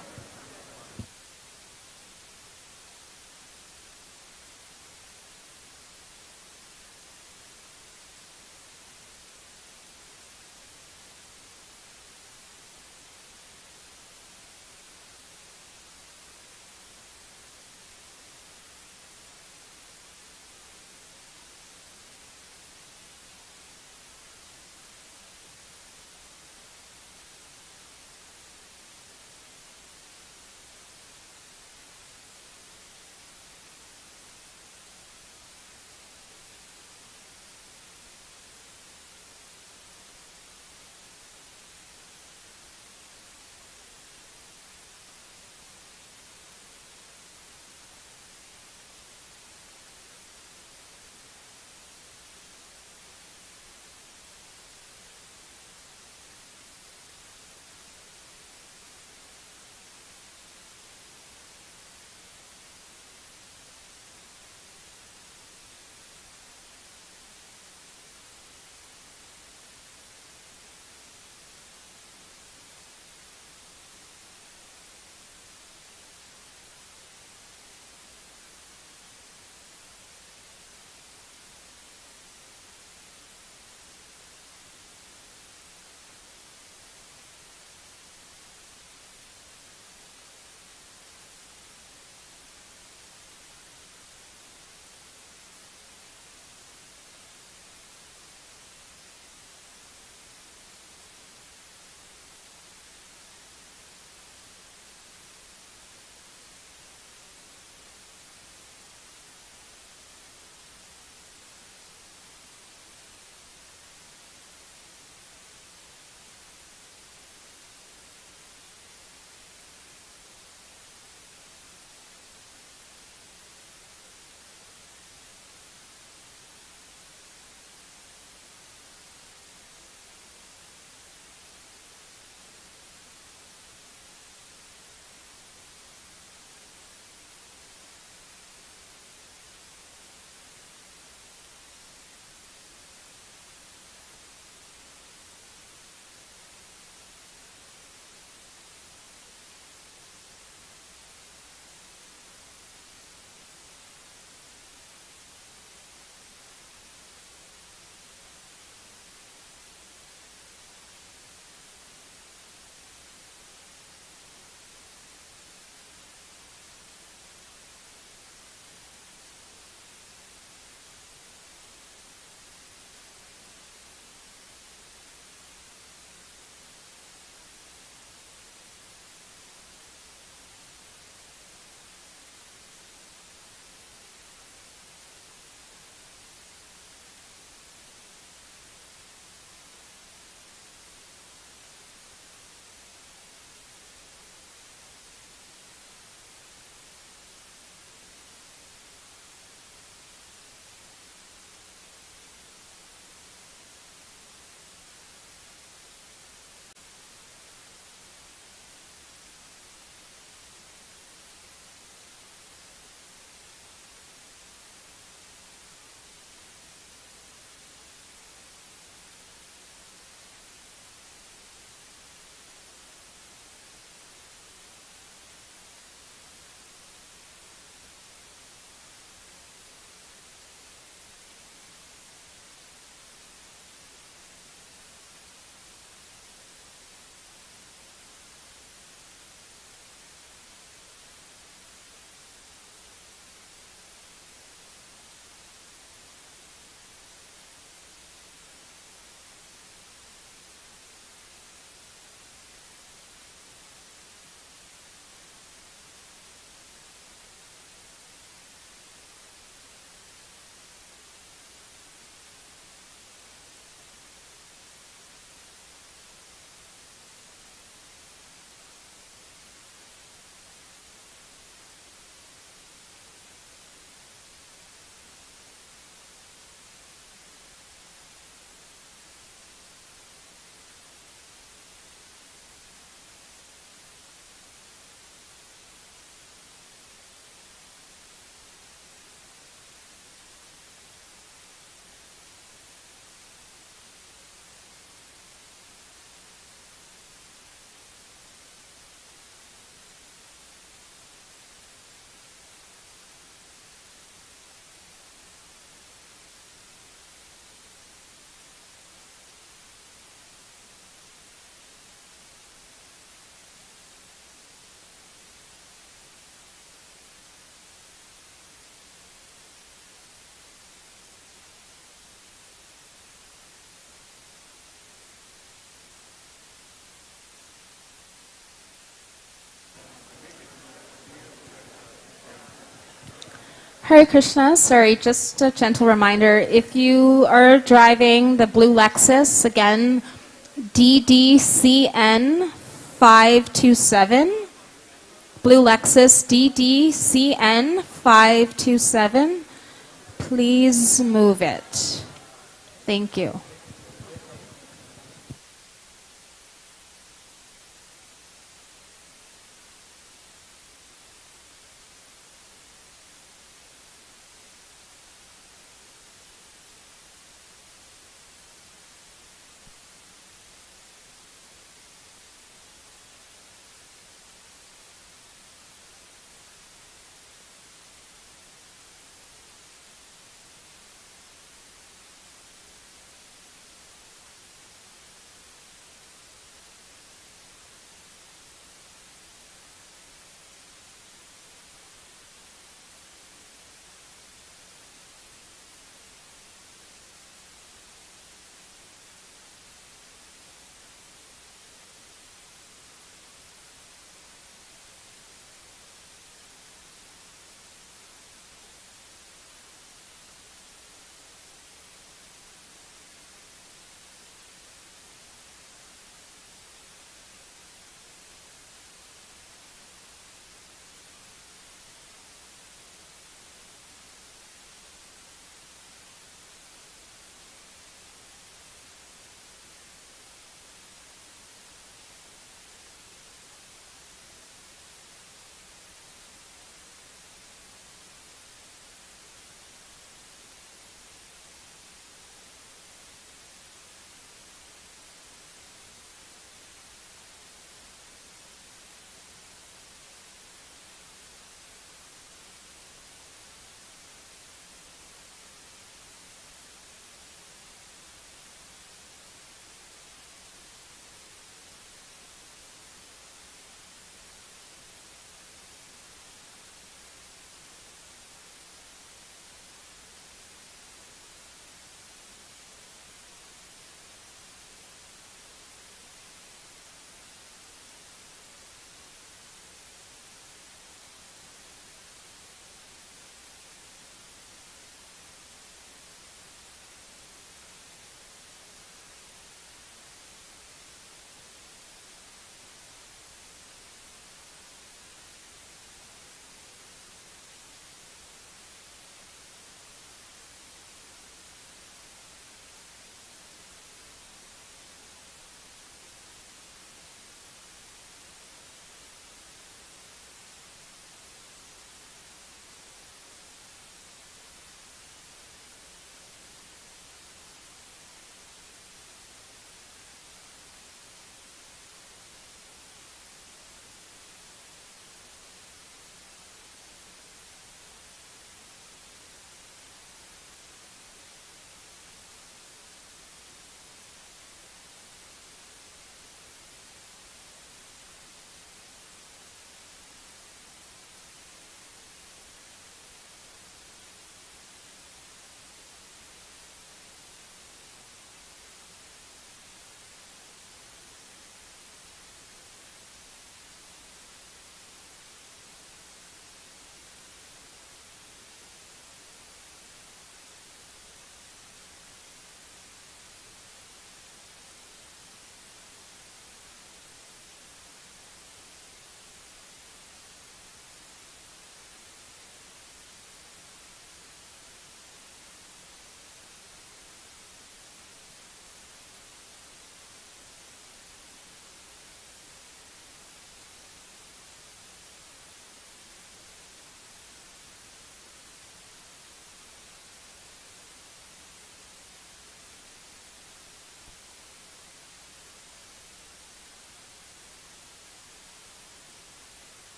Hare Krishna, sorry, just a gentle reminder. If you are driving the blue Lexus, again, DDCN 527. Blue Lexus DDCN 527. Please move it. Thank you.